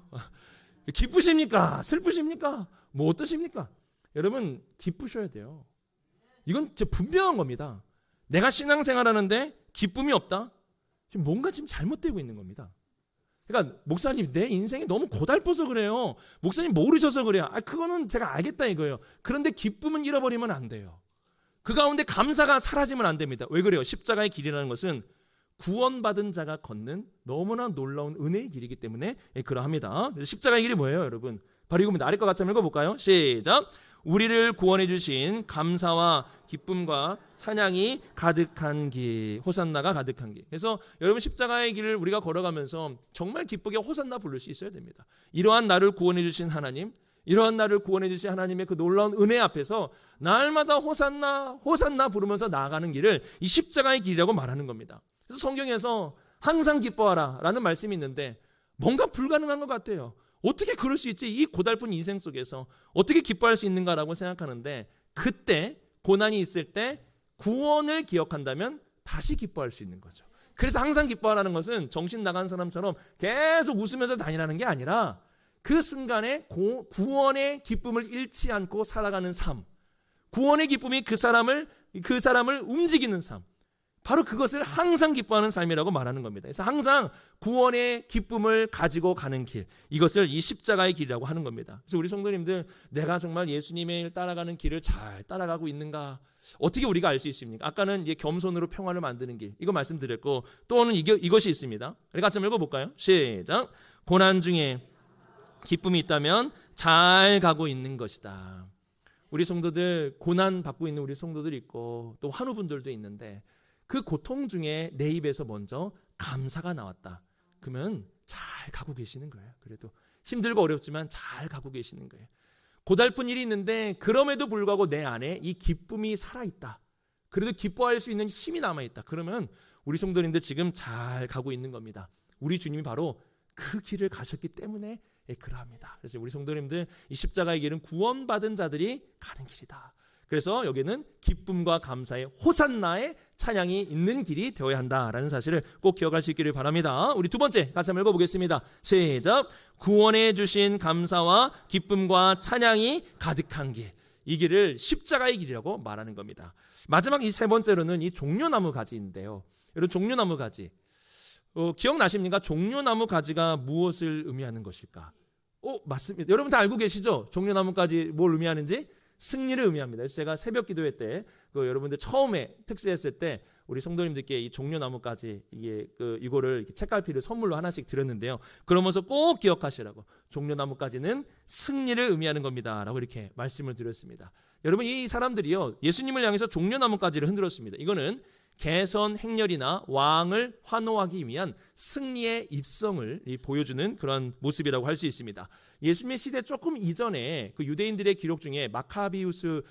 기쁘십니까? 슬프십니까? 뭐 어떠십니까? 여러분 기쁘셔야 돼요. 이건 진짜 분명한 겁니다. 내가 신앙생활 하는데 기쁨이 없다? 지금 뭔가 지금 잘못되고 있는 겁니다. 그러니까 목사님, 내 인생이 너무 고달퍼서 그래요. 목사님 모르셔서 그래요. 그거는 제가 알겠다 이거예요. 그런데 기쁨은 잃어버리면 안 돼요. 그 가운데 감사가 사라지면 안 됩니다. 왜 그래요? 십자가의 길이라는 것은 구원받은 자가 걷는 너무나 놀라운 은혜의 길이기 때문에 그러합니다. 십자가의 길이 뭐예요, 여러분? 바로 이겁니다. 아래 거 같이 한번 읽어볼까요? 시작. 우리를 구원해 주신 감사와 기쁨과 찬양이 가득한 길, 호산나가 가득한 길. 그래서 여러분, 십자가의 길을 우리가 걸어가면서 정말 기쁘게 호산나 부를 수 있어야 됩니다. 이러한 나를 구원해 주신 하나님, 이러한 나를 구원해 주신 하나님의 그 놀라운 은혜 앞에서 날마다 호산나 호산나 부르면서 나아가는 길을 이 십자가의 길이라고 말하는 겁니다. 그래서 성경에서 항상 기뻐하라 라는 말씀이 있는데 뭔가 불가능한 것 같아요. 어떻게 그럴 수 있지? 이 고달픈 인생 속에서 어떻게 기뻐할 수 있는가라고 생각하는데, 그때 고난이 있을 때 구원을 기억한다면 다시 기뻐할 수 있는 거죠. 그래서 항상 기뻐하라는 것은 정신 나간 사람처럼 계속 웃으면서 다니라는 게 아니라 그 순간에 구원의 기쁨을 잃지 않고 살아가는 삶, 구원의 기쁨이 그 사람을 움직이는 삶, 바로 그것을 항상 기뻐하는 삶이라고 말하는 겁니다. 그래서 항상 구원의 기쁨을 가지고 가는 길, 이것을 이 십자가의 길이라고 하는 겁니다. 그래서 우리 성도님들, 내가 정말 예수님의 따라가는 길을 잘 따라가고 있는가, 어떻게 우리가 알 수 있습니까? 아까는 이제 겸손으로 평화를 만드는 길, 이거 말씀드렸고, 또는 이것이 있습니다. 우리 같이 한번 읽어볼까요? 시작. 고난 중에 기쁨이 있다면 잘 가고 있는 것이다. 우리 성도들, 고난 받고 있는 우리 성도들이 있고 또 환우분들도 있는데, 그 고통 중에 내 입에서 먼저 감사가 나왔다. 그러면 잘 가고 계시는 거예요. 그래도 힘들고 어렵지만 잘 가고 계시는 거예요. 고달픈 일이 있는데 그럼에도 불구하고 내 안에 이 기쁨이 살아있다. 그래도 기뻐할 수 있는 힘이 남아있다. 그러면 우리 성도님들 지금 잘 가고 있는 겁니다. 우리 주님이 바로 그 길을 가셨기 때문에 그러합니다. 그래서 우리 성도님들 이 십자가의 길은 구원받은 자들이 가는 길이다. 그래서 여기는 기쁨과 감사의 호산나의 찬양이 있는 길이 되어야 한다라는 사실을 꼭 기억할 수 있기를 바랍니다. 우리 두 번째 같이 한번 읽어보겠습니다. 시작. 구원해 주신 감사와 기쁨과 찬양이 가득한 길. 이 길을 십자가의 길이라고 말하는 겁니다. 마지막 이 세 번째로는 이 종려나무 가지인데요. 여러분 종려나무 가지 기억나십니까? 종려나무 가지가 무엇을 의미하는 것일까? 맞습니다. 여러분 다 알고 계시죠? 종려나무 가지 뭘 의미하는지? 승리를 의미합니다. 그래서 제가 새벽 기도회 때 여러분들 처음에 특세했을 때 우리 성도님들께 이 종려나무까지 이거를 이렇게 책갈피를 선물로 하나씩 드렸는데요. 그러면서 꼭 기억하시라고 종려나무까지는 승리를 의미하는 겁니다라고 이렇게 말씀을 드렸습니다. 여러분 이 사람들이요 예수님을 향해서 종려나무까지를 흔들었습니다. 이거는 개선 행렬이나 왕을 환호하기 위한 승리의 입성을 보여주는 그런 모습이라고 할 수 있습니다. 예수님의 시대 조금 이전에 그 유대인들의 기록 중에 마카비우스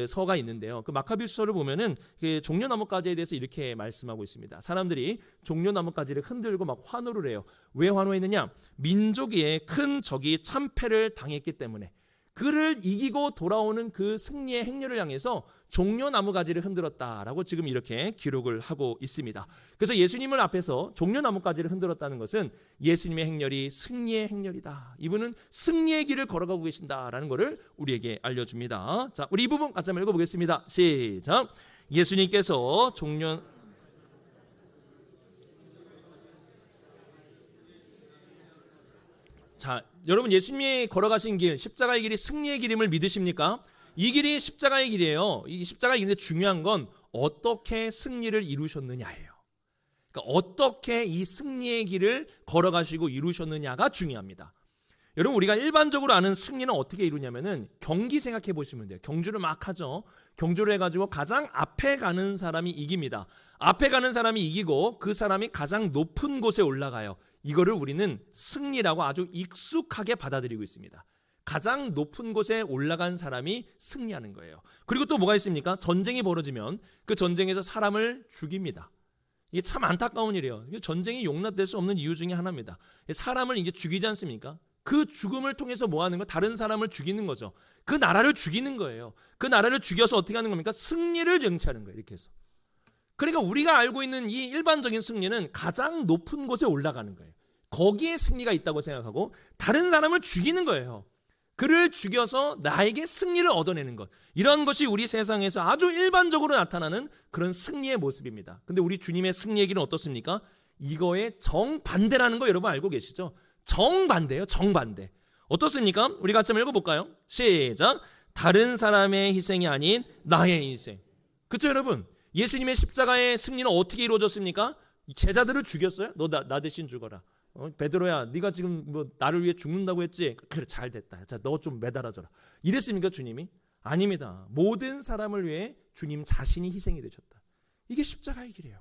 서가 있는데요. 그 마카비우스 서를 보면은 그 종려나무가지에 대해서 이렇게 말씀하고 있습니다. 사람들이 종려나무가지를 흔들고 막 환호를 해요. 왜 환호했느냐? 민족의 큰 적이 참패를 당했기 때문에 그를 이기고 돌아오는 그 승리의 행렬을 향해서 종려나무 가지를 흔들었다라고 지금 이렇게 기록을 하고 있습니다. 그래서 예수님을 앞에서 종려나무 가지를 흔들었다는 것은 예수님의 행렬이 승리의 행렬이다. 이분은 승리의 길을 걸어가고 계신다라는 것을 우리에게 알려줍니다. 자, 우리 이 부분 같이 한번 읽어보겠습니다. 시작. 예수님께서 자, 여러분 예수님이 걸어가신 길, 십자가의 길이 승리의 길임을 믿으십니까? 이 길이 십자가의 길이에요. 이 십자가의 길인데 중요한 건 어떻게 승리를 이루셨느냐예요. 그러니까 어떻게 이 승리의 길을 걸어가시고 이루셨느냐가 중요합니다. 여러분 우리가 일반적으로 아는 승리는 어떻게 이루냐면은 경기 생각해 보시면 돼요. 경주를 막 하죠. 경주를 해가지고 가장 앞에 가는 사람이 이깁니다. 앞에 가는 사람이 이기고 그 사람이 가장 높은 곳에 올라가요. 이거를 우리는 승리라고 아주 익숙하게 받아들이고 있습니다. 가장 높은 곳에 올라간 사람이 승리하는 거예요. 그리고 또 뭐가 있습니까? 전쟁이 벌어지면 그 전쟁에서 사람을 죽입니다. 이게 참 안타까운 일이에요. 전쟁이 용납될 수 없는 이유 중에 하나입니다. 사람을 이제 죽이지 않습니까? 그 죽음을 통해서 뭐 하는 거? 다른 사람을 죽이는 거죠. 그 나라를 죽이는 거예요. 그 나라를 죽여서 어떻게 하는 겁니까? 승리를 쟁취하는 거예요. 이렇게 해서. 그러니까 우리가 알고 있는 이 일반적인 승리는 가장 높은 곳에 올라가는 거예요. 거기에 승리가 있다고 생각하고 다른 사람을 죽이는 거예요. 그를 죽여서 나에게 승리를 얻어내는 것. 이런 것이 우리 세상에서 아주 일반적으로 나타나는 그런 승리의 모습입니다. 근데 우리 주님의 승리의 길은 어떻습니까? 이거의 정반대라는 거 여러분 알고 계시죠? 정반대예요. 정반대. 어떻습니까? 우리 같이 한번 읽어볼까요? 시작. 다른 사람의 희생이 아닌 나의 희생. 그렇죠 여러분? 예수님의 십자가의 승리는 어떻게 이루어졌습니까? 제자들을 죽였어요? 너 나 대신 죽어라. 베드로야 네가 지금 뭐 나를 위해 죽는다고 했지? 그래 잘 됐다. 자, 너 좀 매달아줘라. 이랬습니까 주님이? 아닙니다. 모든 사람을 위해 주님 자신이 희생이 되셨다. 이게 십자가의 길이에요.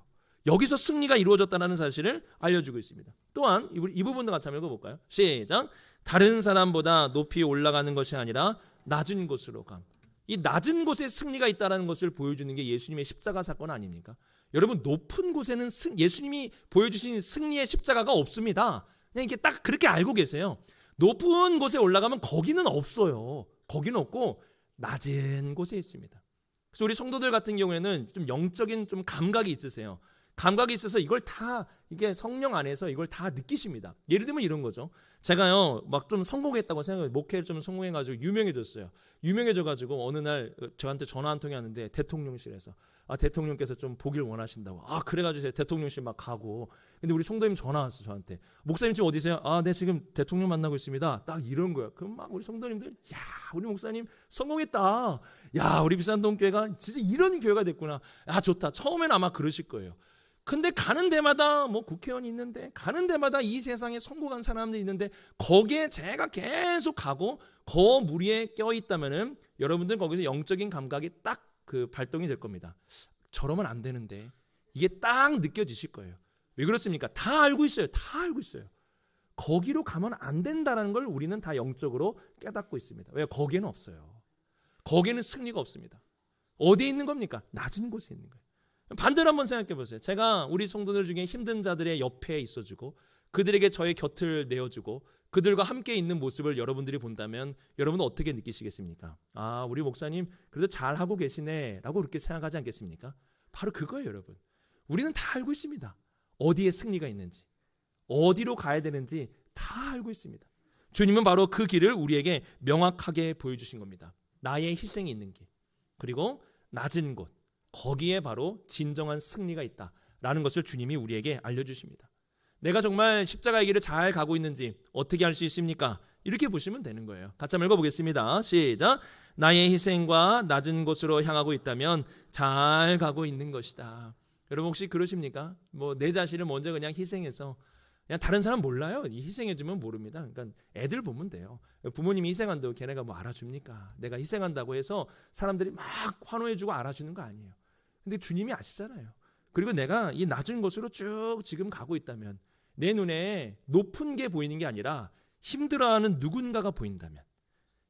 여기서 승리가 이루어졌다는 사실을 알려주고 있습니다. 또한 이 부분도 같이 한번 읽어볼까요? 시작. 다른 사람보다 높이 올라가는 것이 아니라 낮은 곳으로 감. 이 낮은 곳에 승리가 있다는 것을 보여주는 게 예수님의 십자가 사건 아닙니까? 여러분 높은 곳에는 예수님이 보여주신 승리의 십자가가 없습니다. 그냥 이렇게 딱 그렇게 알고 계세요. 높은 곳에 올라가면 거기는 없어요. 거기는 없고 낮은 곳에 있습니다. 그래서 우리 성도들 같은 경우에는 좀 영적인 좀 감각이 있으세요. 감각이 있어서 이걸 다 이게 성령 안에서 이걸 다 느끼십니다. 예를 들면 이런 거죠. 제가요 막 좀 성공했다고 생각해요. 목회를 좀 성공해가지고 유명해졌어요. 유명해져가지고 어느 날 저한테 전화 한 통이 왔는데 대통령실에서 대통령께서 좀 보길 원하신다고. 그래가지고 대통령실 막 가고. 근데 우리 성도님 전화 왔어 저한테. 목사님 지금 어디세요? 네 지금 대통령 만나고 있습니다. 딱 이런 거야. 그럼 막 우리 성도님들 야 우리 목사님 성공했다. 야 우리 비산동교회가 진짜 이런 교회가 됐구나. 좋다. 처음엔 아마 그러실 거예요. 근데 가는 데마다 뭐 국회의원이 있는데 가는 데마다 이 세상에 성공한 사람들이 있는데 거기에 제가 계속 가고 그 무리에 껴있다면은 여러분들 거기서 영적인 감각이 딱 그 발동이 될 겁니다. 저러면 안 되는데 이게 딱 느껴지실 거예요. 왜 그렇습니까? 다 알고 있어요. 다 알고 있어요. 거기로 가면 안 된다는 걸 우리는 다 영적으로 깨닫고 있습니다. 왜? 거기에는 없어요. 거기에는 승리가 없습니다. 어디에 있는 겁니까? 낮은 곳에 있는 거예요. 반대로 한번 생각해 보세요. 제가 우리 성도들 중에 힘든 자들의 옆에 있어주고 그들에게 저의 곁을 내어주고 그들과 함께 있는 모습을 여러분들이 본다면 여러분은 어떻게 느끼시겠습니까? 아, 우리 목사님 그래도 잘하고 계시네 라고 그렇게 생각하지 않겠습니까? 바로 그거예요, 여러분. 우리는 다 알고 있습니다. 어디에 승리가 있는지, 어디로 가야 되는지 다 알고 있습니다. 주님은 바로 그 길을 우리에게 명확하게 보여주신 겁니다. 나의 희생이 있는 길, 그리고 낮은 곳, 거기에 바로 진정한 승리가 있다라는 것을 주님이 우리에게 알려주십니다. 내가 정말 십자가의 길을 잘 가고 있는지 어떻게 알 수 있습니까? 이렇게 보시면 되는 거예요. 같이 한번 읽어보겠습니다. 시작. 나의 희생과 낮은 곳으로 향하고 있다면 잘 가고 있는 것이다. 여러분 혹시 그러십니까? 내 자신을 먼저 그냥 희생해서 그냥 다른 사람 몰라요. 희생해주면 모릅니다. 그러니까 애들 보면 돼요. 부모님이 희생한다고 걔네가 알아줍니까? 내가 희생한다고 해서 사람들이 막 환호해주고 알아주는 거 아니에요. 근데 주님이 아시잖아요. 그리고 내가 이 낮은 곳으로 쭉 지금 가고 있다면 내 눈에 높은 게 보이는 게 아니라 힘들어하는 누군가가 보인다면,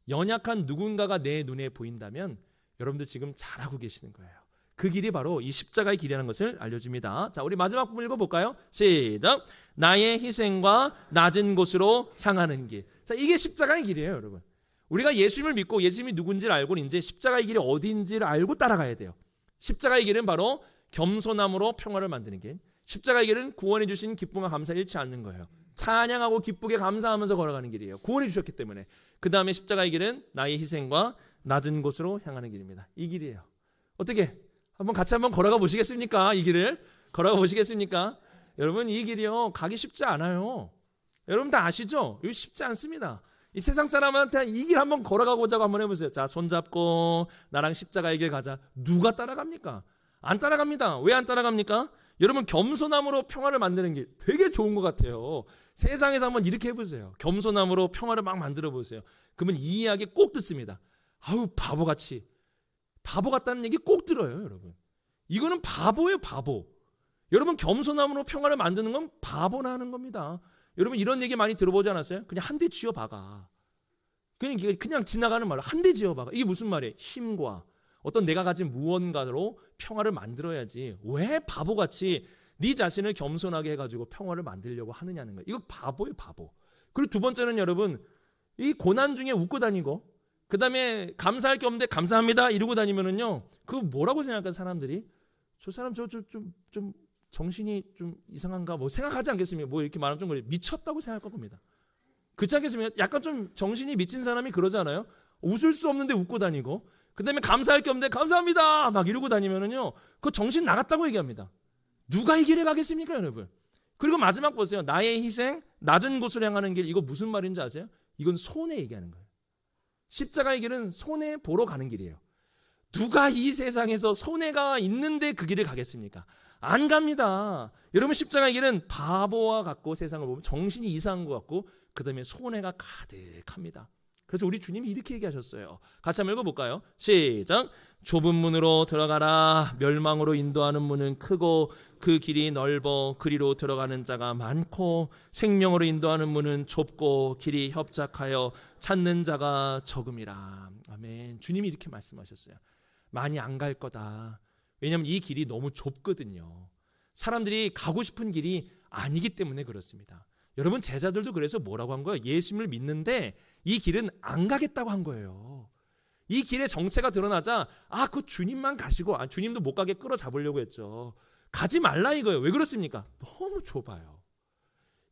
연약한 누군가가 내 눈에 보인다면 여러분들 지금 잘하고 계시는 거예요. 그 길이 바로 이 십자가의 길이라는 것을 알려줍니다. 자, 우리 마지막 부분 읽어볼까요? 시작. 나의 희생과 낮은 곳으로 향하는 길. 자, 이게 십자가의 길이에요, 여러분. 우리가 예수님을 믿고 예수님이 누군지를 알고 이제 십자가의 길이 어디인지를 알고 따라가야 돼요. 십자가의 길은 바로 겸손함으로 평화를 만드는 길. 십자가의 길은 구원해 주신 기쁨과 감사 잃지 않는 거예요. 찬양하고 기쁘게 감사하면서 걸어가는 길이에요. 구원해 주셨기 때문에. 그 다음에 십자가의 길은 나의 희생과 낮은 곳으로 향하는 길입니다. 이 길이에요. 어떻게? 같이 한번 걸어가 보시겠습니까? 이 길을 걸어가 보시겠습니까? 여러분 이 길이요 가기 쉽지 않아요. 여러분 다 아시죠? 이거 쉽지 않습니다. 이 세상 사람한테 이 길 한번 걸어가 보자고 한번 해보세요. 자, 손잡고 나랑 십자가의 길 가자. 누가 따라갑니까? 안 따라갑니다. 왜 안 따라갑니까? 여러분 겸손함으로 평화를 만드는 길 되게 좋은 것 같아요. 세상에서 한번 이렇게 해보세요. 겸손함으로 평화를 막 만들어 보세요. 그러면 이 이야기 꼭 듣습니다. 아우 바보같이. 바보 같다는 얘기 꼭 들어요, 여러분. 이거는 바보예요, 바보. 여러분 겸손함으로 평화를 만드는 건 바보나 하는 겁니다. 여러분 이런 얘기 많이 들어보지 않았어요? 그냥 한 대 쥐어박아. 그냥 지나가는 말로 한 대 쥐어박아. 이게 무슨 말이에요? 힘과 어떤 내가 가진 무언가로 평화를 만들어야지. 왜 바보같이 네 자신을 겸손하게 해가지고 평화를 만들려고 하느냐는 거예요. 이거 바보예요, 바보. 그리고 두 번째는 여러분 이 고난 중에 웃고 다니고 그 다음에 감사할 게 없는데 감사합니다 이러고 다니면은요 그거 뭐라고 생각할까 사람들이? 저 사람 좀 정신이 좀 이상한가 생각하지 않겠습니까? 이렇게 말하면 좀 미쳤다고 생각할 겁니다. 그렇지 않겠습니까? 약간 좀 정신이 미친 사람이 그러잖아요. 웃을 수 없는데 웃고 다니고 그 다음에 감사할 게 없는데 감사합니다 막 이러고 다니면은요 그거 정신 나갔다고 얘기합니다. 누가 이 길에 가겠습니까, 여러분? 그리고 마지막 보세요. 나의 희생, 낮은 곳으로 향하는 길. 이거 무슨 말인지 아세요? 이건 손해 얘기하는 거예요. 십자가의 길은 손해 보러 가는 길이에요. 누가 이 세상에서 손해가 있는데 그 길을 가겠습니까? 안 갑니다. 여러분 십자가의 길은 바보와 같고 세상을 보면 정신이 이상한 것 같고 그 다음에 손해가 가득합니다. 그래서 우리 주님이 이렇게 얘기하셨어요. 같이 한번 읽어볼까요? 시작. 좁은 문으로 들어가라. 멸망으로 인도하는 문은 크고 그 길이 넓어 그리로 들어가는 자가 많고 생명으로 인도하는 문은 좁고 길이 협착하여 찾는 자가 적음이라. 아멘. 주님이 이렇게 말씀하셨어요. 많이 안 갈 거다. 왜냐하면 이 길이 너무 좁거든요. 사람들이 가고 싶은 길이 아니기 때문에 그렇습니다. 여러분 제자들도 그래서 뭐라고 한 거예요? 예수님을 믿는데 이 길은 안 가겠다고 한 거예요. 이 길의 정체가 드러나자 그 주님만 가시고 주님도 못 가게 끌어잡으려고 했죠. 가지 말라 이거예요. 왜 그렇습니까? 너무 좁아요.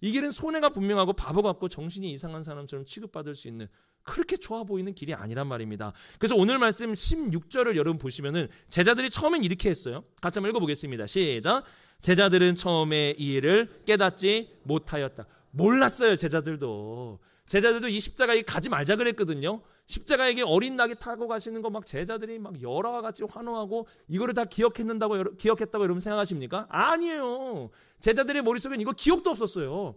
이 길은 손해가 분명하고 바보 같고 정신이 이상한 사람처럼 취급받을 수 있는 그렇게 좋아 보이는 길이 아니란 말입니다. 그래서 오늘 말씀 16절을 여러분 보시면은 제자들이 처음엔 이렇게 했어요. 같이 한번 읽어보겠습니다. 시작. 제자들은 처음에 이 일을 깨닫지 못하였다. 몰랐어요, 제자들도 이 십자가에 가지 말자 그랬거든요. 십자가에게 어린 낙이 타고 가시는 거 막 제자들이 막 열화와 같이 환호하고 이거를 다 기억했다고 여러분 생각하십니까? 아니에요. 제자들의 머릿속엔 이거 기억도 없었어요.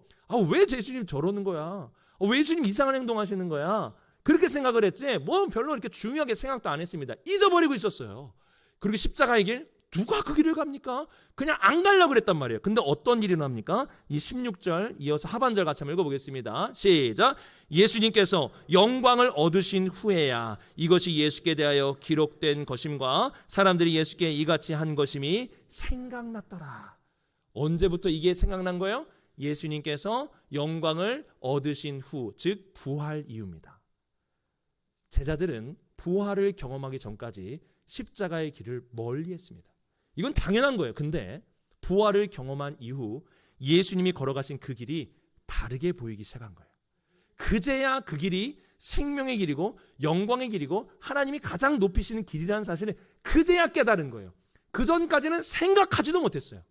왜 예수님 저러는 거야? 왜 예수님 이상한 행동하시는 거야? 그렇게 생각을 했지 별로 이렇게 중요하게 생각도 안 했습니다. 잊어버리고 있었어요. 그리고 십자가의 길 누가 그 길을 갑니까? 그냥 안 가려고 그랬단 말이에요. 근데 어떤 일이 납니까? 이 16절 이어서 하반절 같이 한번 읽어보겠습니다. 시작. 예수님께서 영광을 얻으신 후에야 이것이 예수께 대하여 기록된 것임과 사람들이 예수께 이같이 한 것임이 생각났더라. 언제부터 이게 생각난 거예요? 예수님께서 영광을 얻으신 후, 즉 부활 이후입니다. 제자들은 부활을 경험하기 전까지 십자가의 길을 멀리 했습니다. 이건 당연한 거예요. 근데 부활을 경험한 이후 예수님이 걸어가신 그 길이 다르게 보이기 시작한 거예요. 그제야 그 길이 생명의 길이고 영광의 길이고 하나님이 가장 높이시는 길이라는 사실을 그제야 깨달은 거예요. 그 전까지는 생각하지도 못했어요.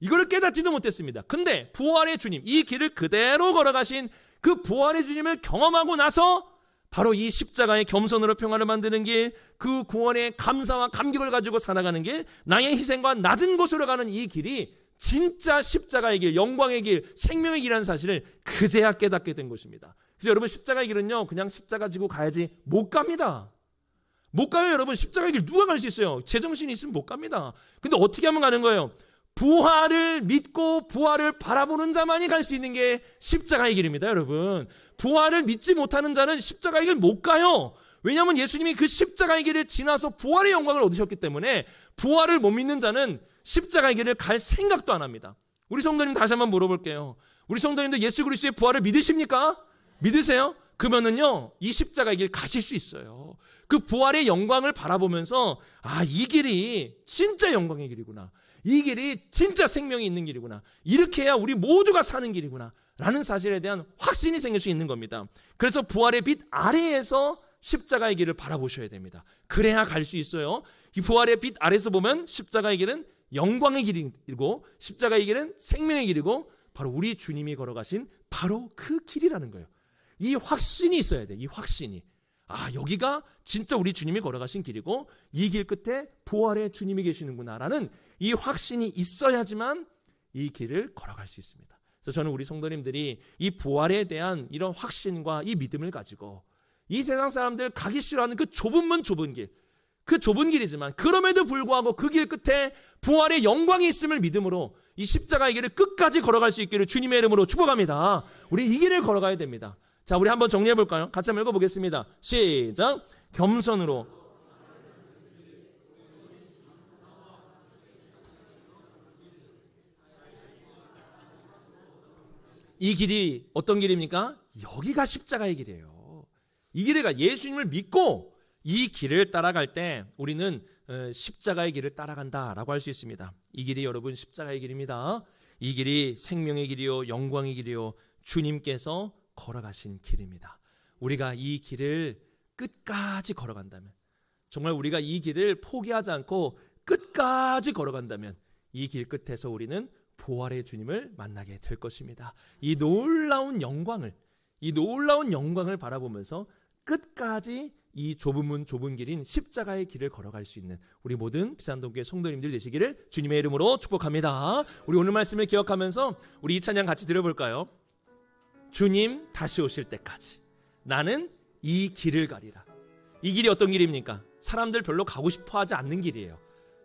이걸 깨닫지도 못했습니다. 근데 부활의 주님, 이 길을 그대로 걸어가신 그 부활의 주님을 경험하고 나서 바로 이 십자가의 겸손으로 평화를 만드는 길, 그 구원의 감사와 감격을 가지고 살아가는 길, 나의 희생과 낮은 곳으로 가는 이 길이 진짜 십자가의 길, 영광의 길, 생명의 길이라는 사실을 그제야 깨닫게 된 것입니다. 그래서 여러분 십자가의 길은요, 그냥 십자가 지고 가야지 못 갑니다. 못 가요. 여러분 십자가의 길 누가 갈 수 있어요? 제정신이 있으면 못 갑니다. 근데 어떻게 하면 가는 거예요? 부활을 믿고 부활을 바라보는 자만이 갈 수 있는 게 십자가의 길입니다. 여러분, 부활을 믿지 못하는 자는 십자가의 길 못 가요. 왜냐하면 예수님이 그 십자가의 길을 지나서 부활의 영광을 얻으셨기 때문에 부활을 못 믿는 자는 십자가의 길을 갈 생각도 안 합니다. 우리 성도님 다시 한번 물어볼게요. 우리 성도님도 예수 그리스도의 부활을 믿으십니까? 믿으세요? 그러면은요, 이 십자가의 길 가실 수 있어요. 그 부활의 영광을 바라보면서 이 길이 진짜 영광의 길이구나, 이 길이 진짜 생명이 있는 길이구나, 이렇게 해야 우리 모두가 사는 길이구나 라는 사실에 대한 확신이 생길 수 있는 겁니다. 그래서 부활의 빛 아래에서 십자가의 길을 바라보셔야 됩니다. 그래야 갈 수 있어요. 이 부활의 빛 아래에서 보면 십자가의 길은 영광의 길이고 십자가의 길은 생명의 길이고 바로 우리 주님이 걸어가신 바로 그 길이라는 거예요. 이 확신이 있어야 돼. 이 확신이. 여기가 진짜 우리 주님이 걸어가신 길이고 이 길 끝에 부활의 주님이 계시는구나라는 이 확신이 있어야지만 이 길을 걸어갈 수 있습니다. 그래서 저는 우리 성도님들이 이 부활에 대한 이런 확신과 이 믿음을 가지고 이 세상 사람들 가기 싫어하는 그 좁은 문 좁은 길, 그 좁은 길이지만 그럼에도 불구하고 그 길 끝에 부활의 영광이 있음을 믿음으로 이 십자가의 길을 끝까지 걸어갈 수 있기를 주님의 이름으로 축복합니다. 우리 이 길을 걸어가야 됩니다. 자, 우리 한번 정리해 볼까요? 같이 한번 읽어보겠습니다. 시작. 겸손으로 이 길이 어떤 길입니까? 여기가 십자가의 길이에요. 이 길이가 예수님을 믿고 이 길을 따라갈 때 우리는 십자가의 길을 따라간다라고 할 수 있습니다. 이 길이 여러분 십자가의 길입니다. 이 길이 생명의 길이요 영광의 길이요 주님께서 걸어가신 길입니다. 우리가 이 길을 끝까지 걸어간다면, 정말 우리가 이 길을 포기하지 않고 끝까지 걸어간다면 이 길 끝에서 우리는 부활의 주님을 만나게 될 것입니다. 이 놀라운 영광을 바라보면서 끝까지 이 좁은 문 좁은 길인 십자가의 길을 걸어갈 수 있는 우리 모든 비산동교회 성도님들 되시기를 주님의 이름으로 축복합니다. 우리 오늘 말씀을 기억하면서 우리 이 찬양 같이 들어볼까요? 주님 다시 오실 때까지 나는 이 길을 가리라. 이 길이 어떤 길입니까? 사람들 별로 가고 싶어 하지 않는 길이에요.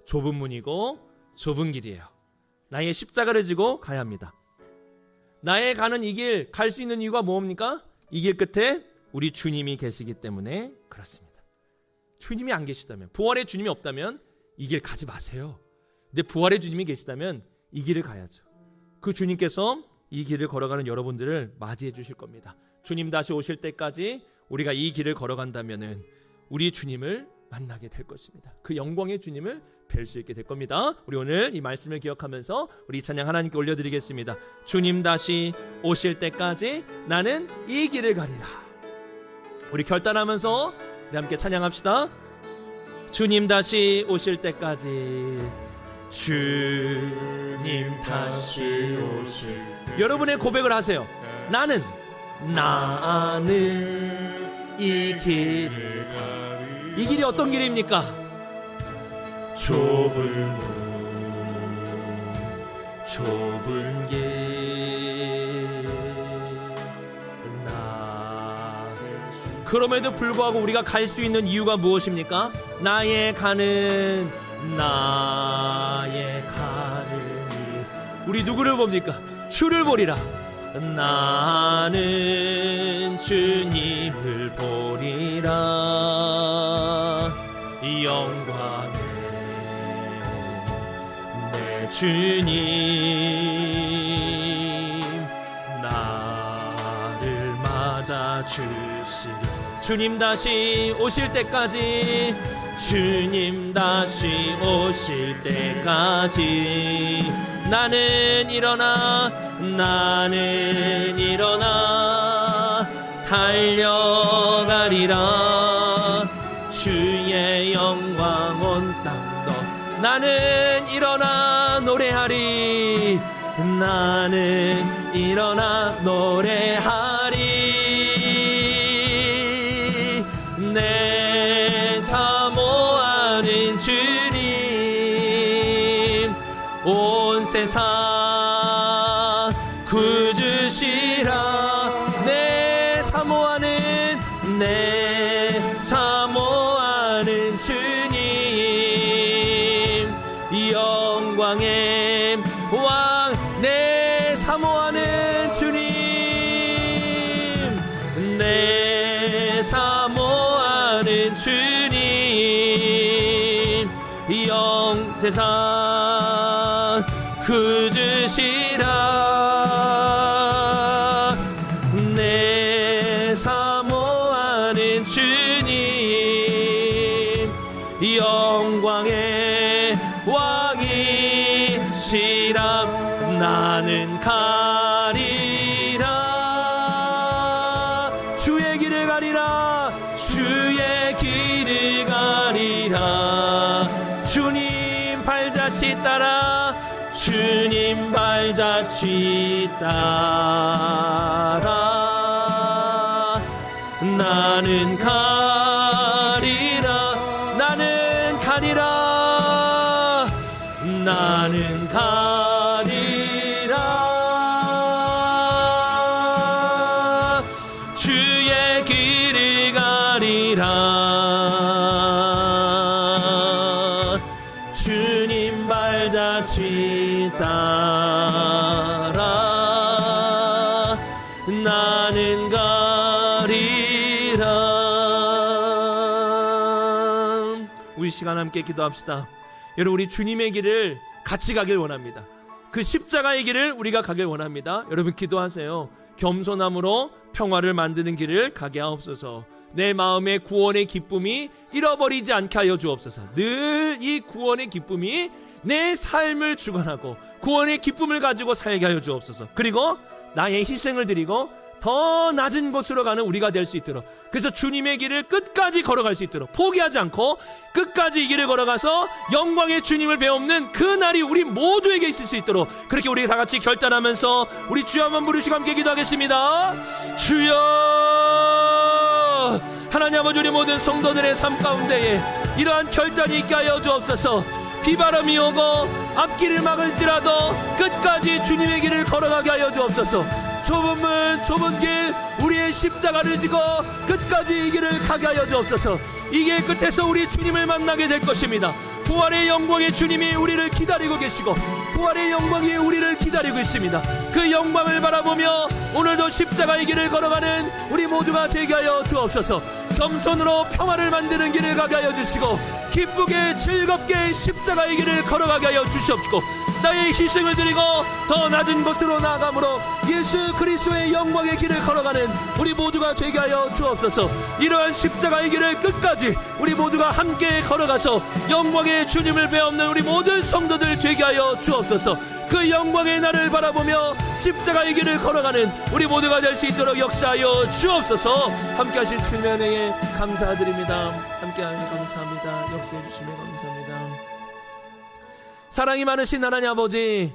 좁은 문이고 좁은 길이에요. 나의 십자가를 지고 가야 합니다. 나의 가는 이 길 갈 수 있는 이유가 뭡니까? 이 길 끝에 우리 주님이 계시기 때문에 그렇습니다. 주님이 안 계시다면, 부활의 주님이 없다면 이 길 가지 마세요. 근데 부활의 주님이 계시다면 이 길을 가야죠. 그 주님께서 이 길을 걸어가는 여러분들을 맞이해 주실 겁니다. 주님 다시 오실 때까지 우리가 이 길을 걸어간다면은 우리 주님을 만나게 될 것입니다. 그 영광의 주님을 뵐 수 있게 될 겁니다. 우리 오늘 이 말씀을 기억하면서 우리 찬양 하나님께 올려드리겠습니다. 주님 다시 오실 때까지 나는 이 길을 가리라. 우리 결단하면서 우리 함께 찬양합시다. 주님 다시 오실 때까지, 주님 다시 오실 때 여러분의 고백을 하세요. 나는 이 길을 가리라. 이 길이 어떤 길입니까? 좁은 길 그럼에도 불구하고 우리가 갈 수 있는 이유가 무엇입니까? 나의 가는 나의 가름이. 우리 누구를 봅니까? 주를 보리라. 나는 주님을 보리라. 영광의 내 주님 나를 맞아 주시리. 주님 다시 오실 때까지, 주님 다시 오실 때까지 나는 일어나 달려가리라. 주의 영광 온 땅도 나는 일어나 노래하리. 나는 일어나 노래하리. 내 사모하는 주님 온 세상 구주시라. 내 사모하는 주님 영광의 왕. 내 사모하는 주님, 내 사모하는 주님 세상 구주시라. 내 사모하는 주님 영광의 왕이시라. 나는 가리라. 주의 길을 가리라. 주의 길을 가리라. 주님 발자취 따라. 주님 발자취 따라. 나는 가리라. 나는 가리라. 나는 가리라. 주의 길을 가리라. 주님 발자취 따라. 나는 가리라. 우리 시간 함께 기도합시다. 여러분, 우리 주님의 길을 같이 가길 원합니다. 그 십자가의 길을 우리가 가길 원합니다. 여러분 기도하세요. 겸손함으로 평화를 만드는 길을 가게 하옵소서. 내 마음의 구원의 기쁨이 잃어버리지 않게 하여 주옵소서. 늘 이 구원의 기쁨이 내 삶을 주관하고 구원의 기쁨을 가지고 살게 하여 주옵소서. 그리고 나의 희생을 드리고 더 낮은 곳으로 가는 우리가 될 수 있도록, 그래서 주님의 길을 끝까지 걸어갈 수 있도록, 포기하지 않고 끝까지 이 길을 걸어가서 영광의 주님을 배우는 그 날이 우리 모두에게 있을 수 있도록, 그렇게 우리 다 같이 결단하면서 우리 주여 한번 부르시고 함께 기도하겠습니다. 주여, 하나님 아버지, 우리 모든 성도들의 삶 가운데에 이러한 결단이 있게 하여 주옵소서. 비바람이 오고 앞길을 막을지라도 끝까지 주님의 길을 걸어가게 하여 주옵소서. 좁은 문, 좁은 길, 우리의 십자가를 지고 끝까지 이 길을 가게 하여 주옵소서. 이 길 끝에서 우리 주님을 만나게 될 것입니다. 부활의 영광의 주님이 우리를 기다리고 계시고 부활의 영광이 우리를 기다리고 있습니다. 그 영광을 바라보며 오늘도 십자가의 길을 걸어가는 우리 모두가 되게 하여 주옵소서. 겸손으로 평화를 만드는 길을 가게 하여 주시고 기쁘게 즐겁게 십자가의 길을 걸어가게 하여 주시옵시고, 나의 희생을 드리고 더 낮은 곳으로 나아감으로 예수 그리스도의 영광의 길을 걸어가는 우리 모두가 되게 하여 주옵소서. 이러한 십자가의 길을 끝까지 우리 모두가 함께 걸어가서 영광의 주님을 배우는 우리 모든 성도들 되게 하여 주옵소서. 그 영광의 날을 바라보며 십자가의 길을 걸어가는 우리 모두가 될 수 있도록 역사하여 주옵소서. 함께 하신 주님의 은혜에 감사드립니다. 함께 하시면 감사합니다. 역사해 주시면 감사합니다. 사랑이 많으신 하나님 아버지,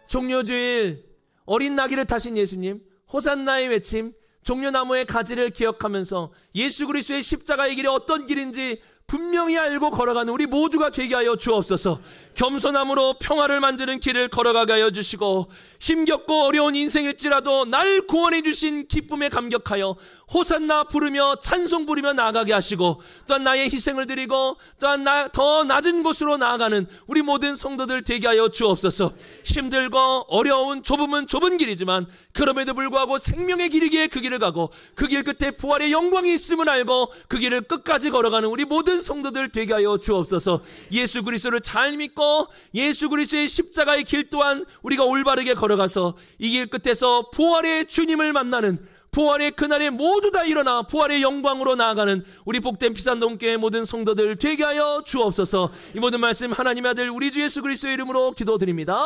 종려주일 어린 나귀를 타신 예수님, 호산나의 외침, 종려나무의 가지를 기억하면서 예수 그리스도의 십자가의 길이 어떤 길인지 분명히 알고 걸어가는 우리 모두가 되게 하여 주옵소서. 겸손함으로 평화를 만드는 길을 걸어가게 하여 주시고, 힘겹고 어려운 인생일지라도 날 구원해 주신 기쁨에 감격하여 호산나 부르며 찬송 부르며 나아가게 하시고, 또한 나의 희생을 드리고 또한 더 낮은 곳으로 나아가는 우리 모든 성도들 되게 하여 주옵소서. 힘들고 어려운 좁음은 좁은 길이지만 그럼에도 불구하고 생명의 길이기에 그 길을 가고 그 길 끝에 부활의 영광이 있음을 알고 그 길을 끝까지 걸어가는 우리 모든 성도들 되게 하여 주옵소서. 예수 그리스도를 잘 믿고 예수 그리스도의 십자가의 길 또한 우리가 올바르게 걸어가서 이 길 끝에서 부활의 주님을 만나는, 부활의 그날에 모두 다 일어나 부활의 영광으로 나아가는 우리 복된 피산동교회 모든 성도들 되게 하여 주옵소서. 이 모든 말씀 하나님의 아들 우리 주 예수 그리스도의 이름으로 기도드립니다.